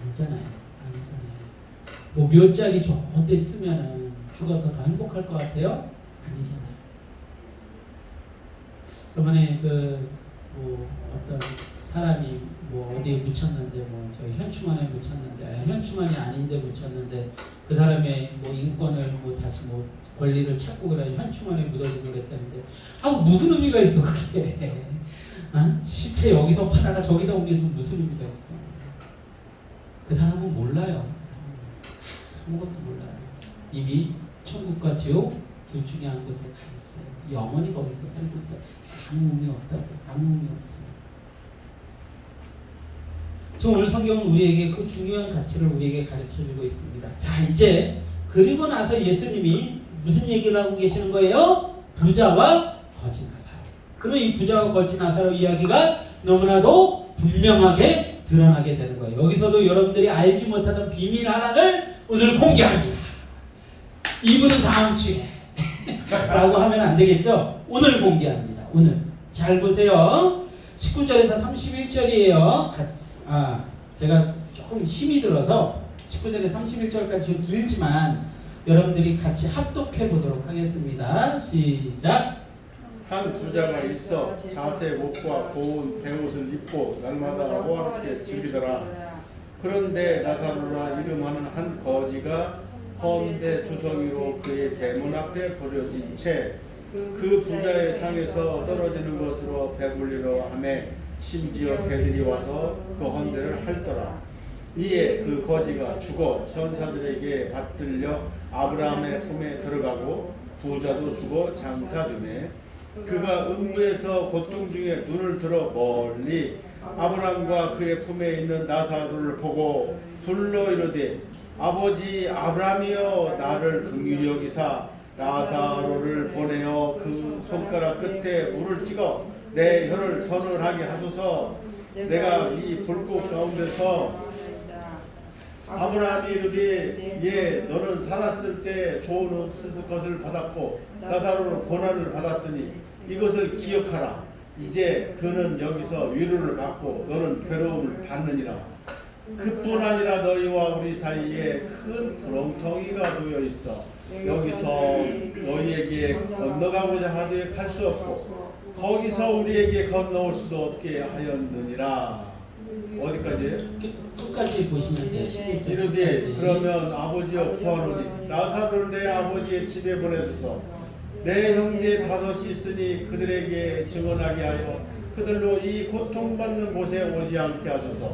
아니잖아요. 뭐 몇 자리 좋은 데 있으면은 죽어서 더 행복할 것 같아요? 아니잖아요. 저번에 뭐 어떤 사람이 뭐 어디에 묻혔는데 뭐 저 현충원에 묻혔는데 현충원이 아닌데 묻혔는데 그 사람의 뭐 인권을 뭐 다시 뭐 권리를 찾고 그래 현충원에 묻어주고 그랬다는데 무슨 의미가 있어 그게. 시체 여기서 파다가 저기다 옮겨주면 무슨 의미가 있어. 그 사람은 몰라요. 아무것도 몰라요. 이미 천국과 지옥 둘 중에 한 군데 가 있어요. 영원히 거기서 살고 있어요. 아무 의미 없다고. 아무 의미 없어요. 지금 오늘 성경은 우리에게 그 중요한 가치를 우리에게 가르쳐주고 있습니다. 자, 이제 그리고 나서 예수님이 무슨 얘기를 하고 계시는 거예요? 부자와 거지 나사로. 그러면 이 부자와 거지 나사로 이야기가 너무나도 분명하게 드러나게 되는 거예요. 여기서도 여러분들이 알지 못하던 비밀 하나를 오늘 공개합니다. 이분은 다음 주에 라고 하면 안 되겠죠? 오늘 공개합니다. 오늘. 잘 보세요. 19절에서 31절이에요. 제가 조금 힘이 들어서 19절에 31절까지 좀 길지만 여러분들이 같이 합독해 보도록 하겠습니다. 시작. 한 부자가 있어 자색 옷과 고운 베옷을 입고 날마다 호화롭게 즐기더라. 그런데 나사로라 이름하는 한 거지가 헌데 두성이로 그의 대문 앞에 버려진 채 그 부자의 상에서 떨어지는 것으로 배불리러 하매 심지어 개들이 와서 그 헌데를 핥더라. 이에 그 거지가 죽어 천사들에게 받들려 아브라함의 품에 들어가고 부자도 죽어 장사되매 그가 음부에서 고통 중에 눈을 들어 멀리 아브라함과 그의 품에 있는 나사로를 보고 불러 이르되 아버지 아브라함이여 나를 긍휼히 여기사 나사로를 보내어 그 손가락 끝에 물을 찍어 내 혀를 서늘하게 하소서. 내가 이 불꽃 가운데서 아브라함이 이르되 예 너는 살았을 때 좋은 것을 받았고 나사로는 고난을 받았으니 이것을 기억하라. 이제 그는 여기서 위로를 받고 너는 괴로움을 받느니라. 그뿐 아니라 너희와 우리 사이에 큰 구렁텅이가 놓여 있어 여기서 너희에게 건너가고자 하되 갈 수 없고 거기서 우리에게 건너올 수도 없게 하였느니라. 어디까지예요? 끝까지 보시면 돼요. 이르되 그러면 아버지여 구하노니 나사로를 내 아버지의 집에 보내소서. 내 형제 다섯이 있으니 그들에게 증언하게 하여 그들로 이 고통받는 곳에 오지 않게 하소서.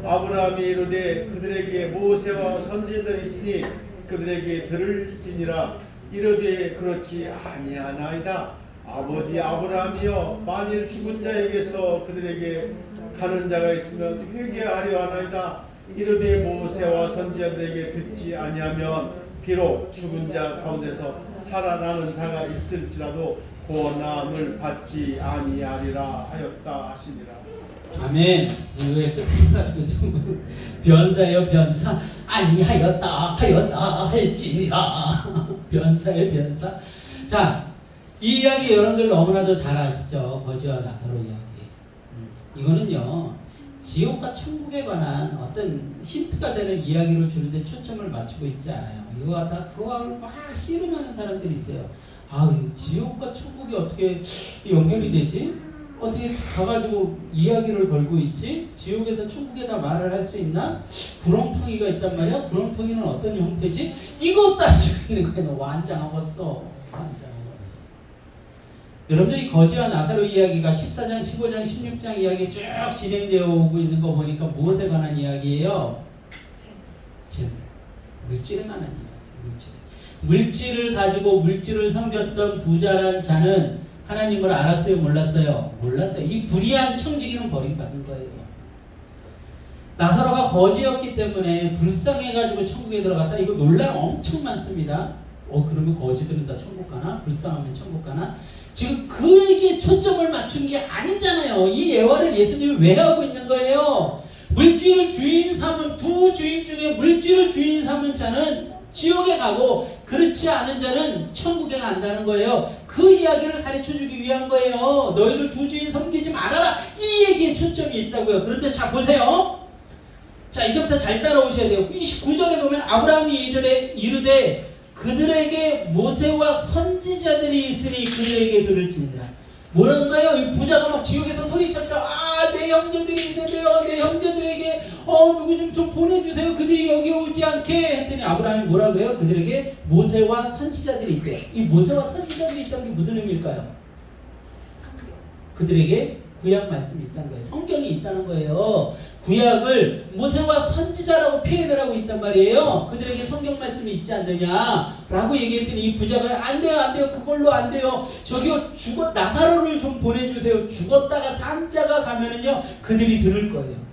아브라함이 이르되 그들에게 모세와 선지자들이 있으니 그들에게 들을지니라. 이르되 그렇지 아니하나이다. 아버지 아브라함이여, 만일 죽은 자에게서 그들에게 가는 자가 있으면 회개하려 하나이다. 이르되 모세와 선지자들에게 듣지 아니하면 비록 죽은 자 가운데서 살아나는 자가 있을지라도 고난을 받지 아니하리라 하였다 하시니라. 아멘. 왜 끝에 가지고 좀 변사예요, 변사. 아니하였다 할지니라. 변사의 변사. 자, 이 이야기 여러분들 너무나도 잘 아시죠? 거지와 나사로 이야기. 이거는요, 지옥과 천국에 관한 어떤 힌트가 되는 이야기를 주는데 초점을 맞추고 있지 않아요. 이거 갖다 그거하고 막 씨름하는 사람들이 있어요. 아, 지옥과 천국이 어떻게 연결이 되지? 어떻게 가가지고 이야기를 걸고 있지? 지옥에서 천국에다 말을 할 수 있나? 구렁텅이가 있단 말이야? 구렁텅이는 어떤 형태지? 이거 따지고 있는 거야. 너 완장하겠어. 완장하겠어. 여러분들이 거지와 나사로 이야기가 14장, 15장, 16장 이야기 쭉 진행되어 오고 있는 거 보니까 무엇에 관한 이야기예요? 재물. 물질에 관한 이야기. 물질을 가지고 물질을 섬겼던 부자란 자는 하나님을 알았어요? 몰랐어요? 몰랐어요. 이 불의한 청지기는 버림받은 거예요. 나사로가 거지였기 때문에 불쌍해가지고 천국에 들어갔다. 이거 논란 엄청 많습니다. 그러면 거지들은 다 천국 가나? 불쌍하면 천국 가나? 지금 그에게 초점을 맞춘 게 아니잖아요. 이 예화를 예수님이 왜 하고 있는 거예요? 물질을 주인 삼은 두 주인 중에 물질을 주인 삼은 자는 지옥에 가고 그렇지 않은 자는 천국에 간다는 거예요. 그 이야기를 가르쳐주기 위한 거예요. 너희들 두 주인 섬기지 말아라. 이 얘기에 초점이 있다고요. 그런데 자 보세요. 자 이제부터 잘 따라오셔야 돼요. 29절에 보면 아브라함이 이르되 그들에게 모세와 선지자들이 있으니 그들에게 들을지니라. 뭐란가요? 이 부자가 막 지옥에서 소리쳤죠. 내 형제들이 있는데요. 내 형제들에게 누구 좀 보내주세요. 그들이 여기 오지 않게 했더니 아브라함이 뭐라고 해요? 그들에게 모세와 선지자들이 있대요. 이 모세와 선지자들이 있다는 게 무슨 의미일까요? 그들에게 구약 말씀이 있다는 거예요. 성경이 있다는 거예요. 구약을 모세와 선지자라고 표현을 하고 있단 말이에요. 그들에게 성경 말씀이 있지 않느냐라고 얘기했더니 이 부자가 안 돼요. 그걸로 안 돼요. 저기요 나사로를 좀 보내주세요. 죽었다가 산 자가 가면은요 그들이 들을 거예요.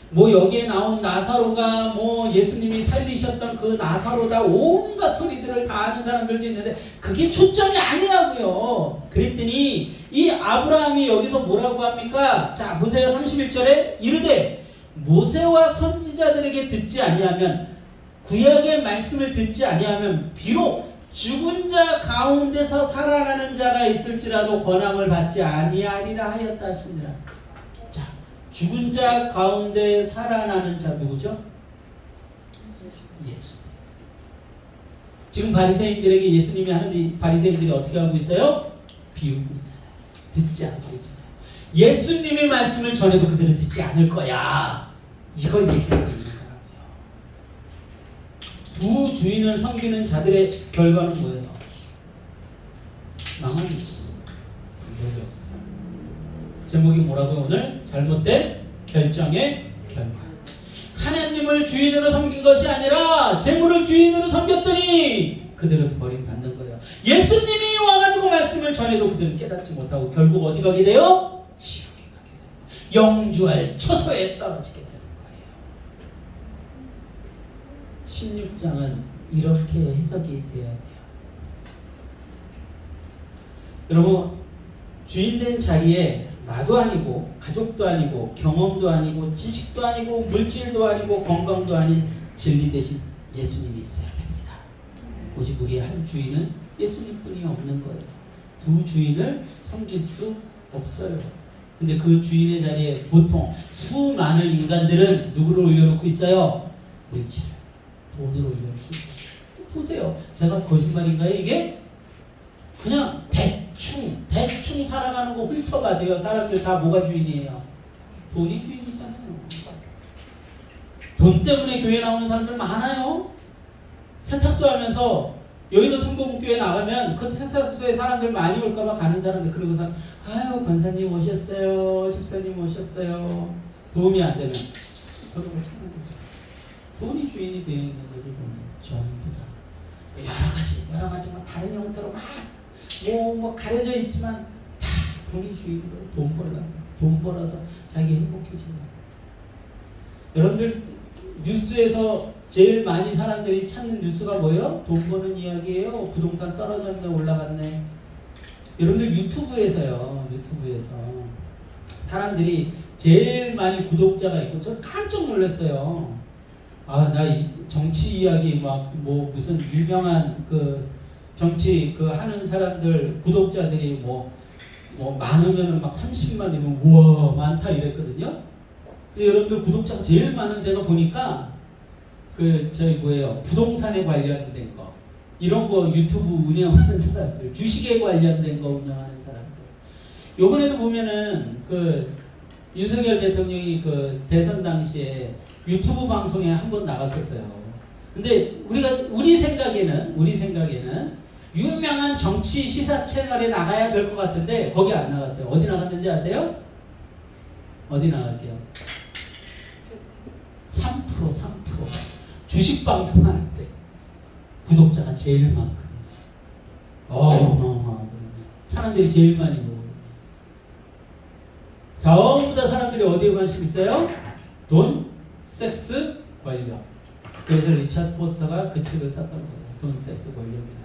뭐 여기에 나온 나사로가 뭐 예수님이 살리셨던 그 나사로다 온갖 소리들을 다 아는 사람들도 있는데 그게 초점이 아니라고요. 그랬더니 이 아브라함이 여기서 뭐라고 합니까? 자 보세요. 31절에 이르되 모세와 선지자들에게 듣지 아니하면 구약의 말씀을 듣지 아니하면 비록 죽은 자 가운데서 살아나는 자가 있을지라도 권함을 받지 아니하리라 하였다 하시니라. 자 죽은 자 가운데 살아나는 자 누구죠? 예수. 지금 바리새인들에게 예수님이 하는 바리새인들이 어떻게 하고 있어요? 비우고 있잖아요. 듣지 않고 있잖아요. 예수님의 말씀을 전해도 그들은 듣지 않을 거야. 이걸 얘기하고 있는 거라고요. 두 주인을 섬기는 자들의 결과는 뭐예요? 망하는 거예요. 제목이 뭐라고요? 오늘 잘못된 결정의 결과. 하나님을 주인으로 섬긴 것이 아니라 재물을 주인으로 섬겼더니 그들은 버림받는 거예요. 예수님이 와가지고 말씀을 전해도 그들은 깨닫지 못하고 결국 어디 가게 돼요? 지옥에 가게 돼요. 영주할 처소에 떨어지게 돼요. 16장은 이렇게 해석이 되어야 돼요. 여러분 주인된 자리에 나도 아니고 가족도 아니고 경험도 아니고 지식도 아니고 물질도 아니고 건강도 아닌 진리 대신 예수님이 있어야 됩니다. 오직 우리의 한 주인은 예수님뿐이 없는 거예요. 두 주인을 섬길 수 없어요. 근데 그 주인의 자리에 보통 수많은 인간들은 누구를 올려놓고 있어요? 물질을. 돈을 올려놓고 있어요. 보세요. 제가 거짓말인가요 이게? 그냥 대충 살아가는 거 훑어봐도요. 사람들 다 뭐가 주인이에요? 돈이 주인이잖아요. 돈 때문에 교회 나오는 사람들 많아요. 세탁소 하면서 여의도 성공교회 나가면 그 세사수에 사람들 많이 올까봐 가는 사람들 그러고서 아유 권사님 오셨어요, 집사님 오셨어요. 도움이 안 되면 그러고 돈이 주인이 되어 있는 거를 보면 전부 다 여러 가지 뭐 다른 형태로 뭐 가려져 있지만 다 돈이 주인으로 돈 벌어서 자기 행복해진다. 여러분들 뉴스에서 제일 많이 사람들이 찾는 뉴스가 뭐예요? 돈 버는 이야기예요? 부동산 떨어졌네 올라갔네. 여러분들 유튜브에서 사람들이 제일 많이 구독자가 있고 저 깜짝 놀랐어요. 아, 나 정치 이야기 뭐 무슨 유명한 그 정치 그 하는 사람들 구독자들이 뭐 많으면은 막 30만이면 우와 많다 이랬거든요. 근데 여러분들 구독자가 제일 많은 데가 보니까 부동산에 관련된 거 이런 거 유튜브 운영하는 사람들, 주식에 관련된 거 운영하는 사람들. 요번에도 보면은 윤석열 대통령이 대선 당시에 유튜브 방송에 한번 나갔었어요. 근데 우리 생각에는 유명한 정치 시사 채널에 나가야 될 것 같은데 거기 안 나갔어요. 어디 나갔는지 아세요? 어디 나갈게요? 3% 주식 방송하는데 구독자가 제일 많거든요. 어마어마하거든요. 사람들이 제일 많이 보거든요. 전부 다 사람들이 어디에 관심 있어요? 돈, 섹스, 권력. 그래서 리차드 포스터가 그 책을 썼던 거예요. 돈, 섹스, 권력이라는.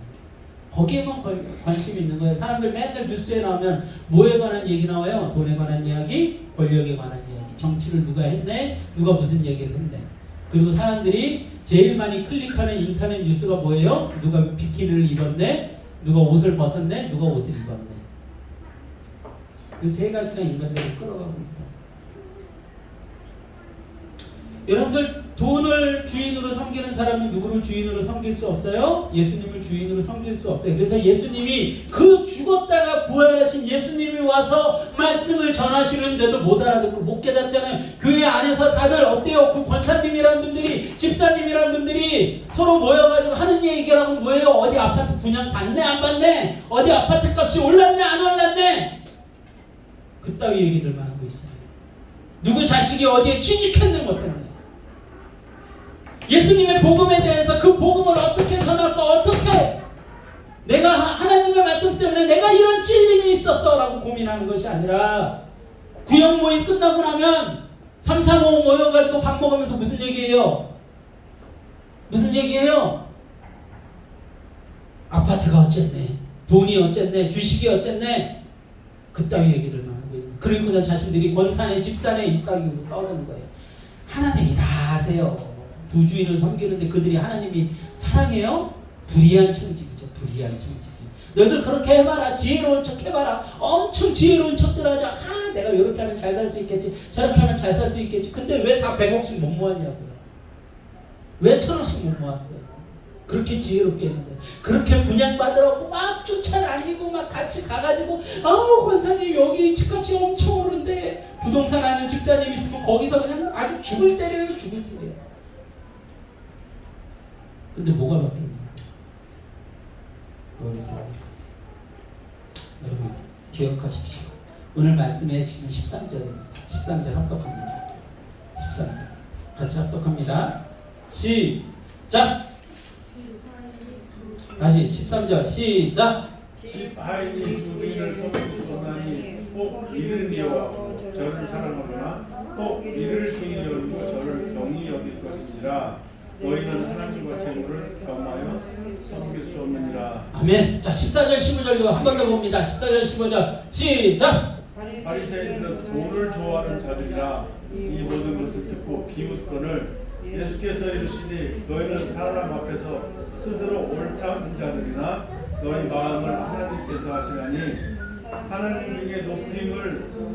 거기에만 관심이 있는 거예요. 사람들 맨날 뉴스에 나오면 뭐에 관한 얘기 나와요? 돈에 관한 이야기, 권력에 관한 이야기. 정치를 누가 했네? 누가 무슨 얘기를 했네? 그리고 사람들이 제일 많이 클릭하는 인터넷 뉴스가 뭐예요? 누가 비키니를 입었네? 누가 옷을 벗었네? 누가 옷을 입었네? 그 세 가지가 인간들을 끌어가고 있다. 여러분들 돈을 주인으로 섬기는 사람은 누구를 주인으로 섬길 수 없어요? 예수님을 주인으로 섬길 수 없어요. 그래서 예수님이 죽었다가 부활하신 예수님이 와서 말씀을 전하시는데도 못 알아듣고 못 깨닫잖아요. 교회 안에서 다들 어때요? 그 권사님이란 분들이, 집사님이란 분들이 서로 모여가지고 하는 얘기라고 뭐예요? 어디 아파트 분양 받네 안 받네? 어디 아파트 값이 올랐네 안 올랐네? 그따위 얘기들만 하고 있잖아요. 누구 자식이 어디에 취직했네 못했네. 예수님의 복음에 대해서 그 복음을 어떻게 전할까? 어떻게 내가 하나님의 말씀 때문에 내가 이런 찔림이 있었어 라고 고민하는 것이 아니라 구역 모임 끝나고 나면 3, 4, 5 모여가지고 밥 먹으면서 무슨 얘기예요? 무슨 얘기예요? 아파트가 어쨌네, 돈이 어쨌네, 주식이 어쨌네, 그따위 얘기들만 하고 있는 거예요. 그리고 그냥 자신들이 권사네 집사네 이따위로 떠드는 거예요. 하나님이 다 아세요. 두 주인을 섬기는데 그들이 하나님이 사랑해요? 불의한 청직이죠. 불의한 청직이. 너희들 그렇게 해봐라. 지혜로운 척 해봐라. 엄청 지혜로운 척들 하자. 내가 이렇게 하면 잘 살 수 있겠지. 저렇게 하면 잘 살 수 있겠지. 근데 왜 다 100억씩 못 모았냐고요. 왜 1000억씩 못 모았어요. 그렇게 지혜롭게 했는데. 그렇게 분양받으라고 막 쫓아다니고 막 같이 가가지고 권사님 여기 집값이 엄청 오른데 부동산 하는 집사님 있으면 거기서 그냥 아주 죽을 때려요. 근데 뭐가 바뀌냐? 여기서 여러분 기억하십시오. 오늘 말씀의 핵심은 13절입니다. 13절 합독합니다. 13절 같이 합독합니다. 시작. 다시 13절 시작. 하인이 두 주인을 섬기나니 꼭 이를 미워하고 저를 사랑하거나 꼭 이를 중히 여기고 저를 경히 여길 것이니라. 너희는 하나님과 재물을 겸하여 섬길 수 없느니라. 아멘. 자 14절 15절도 한 번 더 봅니다. 14절 15절 시작. 바리새인들은 돈을 좋아하는 자들이라 이 모든 것을 듣고 비웃거늘 예수께서 이르시니 너희는 사람 앞에서 스스로 옳다 하는 자들이나 너희 마음을 하나님께서 하시나니 하나님 중에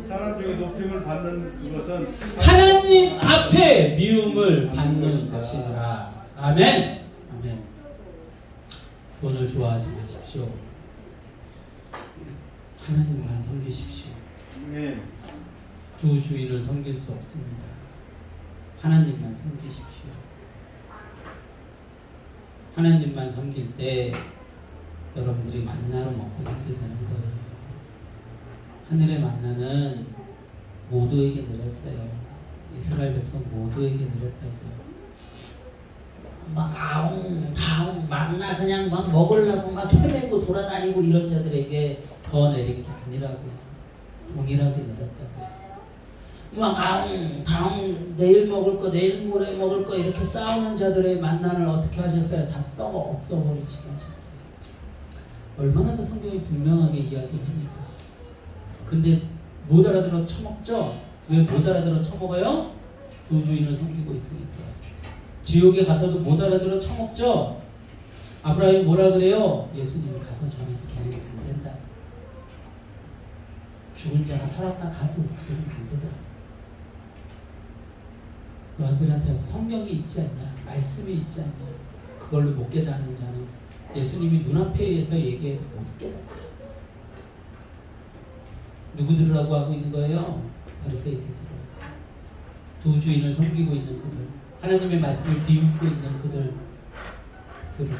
사람 중에 높임을 받는 그것은 하나님 앞에 미움을 받는 것이니라. 아멘. 아멘. 돈을 좋아하지 마십시오. 하나님만 섬기십시오. 네. 두 주인을 섬길 수 없습니다. 하나님만 섬기십시오. 하나님만 섬길 때 여러분들이 만나로 먹고 살게 되는 거예요. 하늘의 만나는 모두에게 내렸어요. 이스라엘 백성 모두에게 내렸다고요. 막 아웅 다웅 만나 그냥 막 먹으려고 막 헤매고 돌아다니고 이런 자들에게 더 내린 게 아니라고요. 동일하게 내렸다고요. 막 아웅 다웅 내일 먹을 거 내일 모레 먹을 거 이렇게 싸우는 자들의 만나를 어떻게 하셨어요? 다 썩어 없어버리시고 하셨어요. 얼마나 더 성경이 분명하게 이야기합니까? 근데 못 알아들어 처먹죠? 왜 못 알아들어 처먹어요? 두 주인을 섬기고 있으니까. 지옥에 가서도 못 알아들어 처먹죠? 아브라함이 뭐라 그래요? 예수님이 가서 전해도 걔네는 안 된다. 죽은 자가 살았다 가도 그들은 안 되더라. 너희들한테 성경이 있지 않냐? 말씀이 있지 않냐? 그걸로 못 깨닫는 자는 예수님이 눈앞에서 얘기해도 못 깨닫더라. 누구 들으라고 하고 있는 거예요? 바리새이들 들어. 두 주인을 섬기고 있는 그들, 하나님의 말씀을 비웃고 있는 그들 들으라.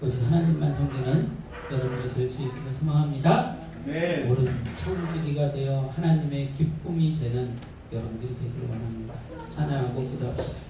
오직 하나님만 섬기는 여러분이 될 수 있기를 소망합니다. 네. 옳은 청지기가 되어 하나님의 기쁨이 되는 여러분들이 되기를 원합니다. 찬양하고 기도합시다.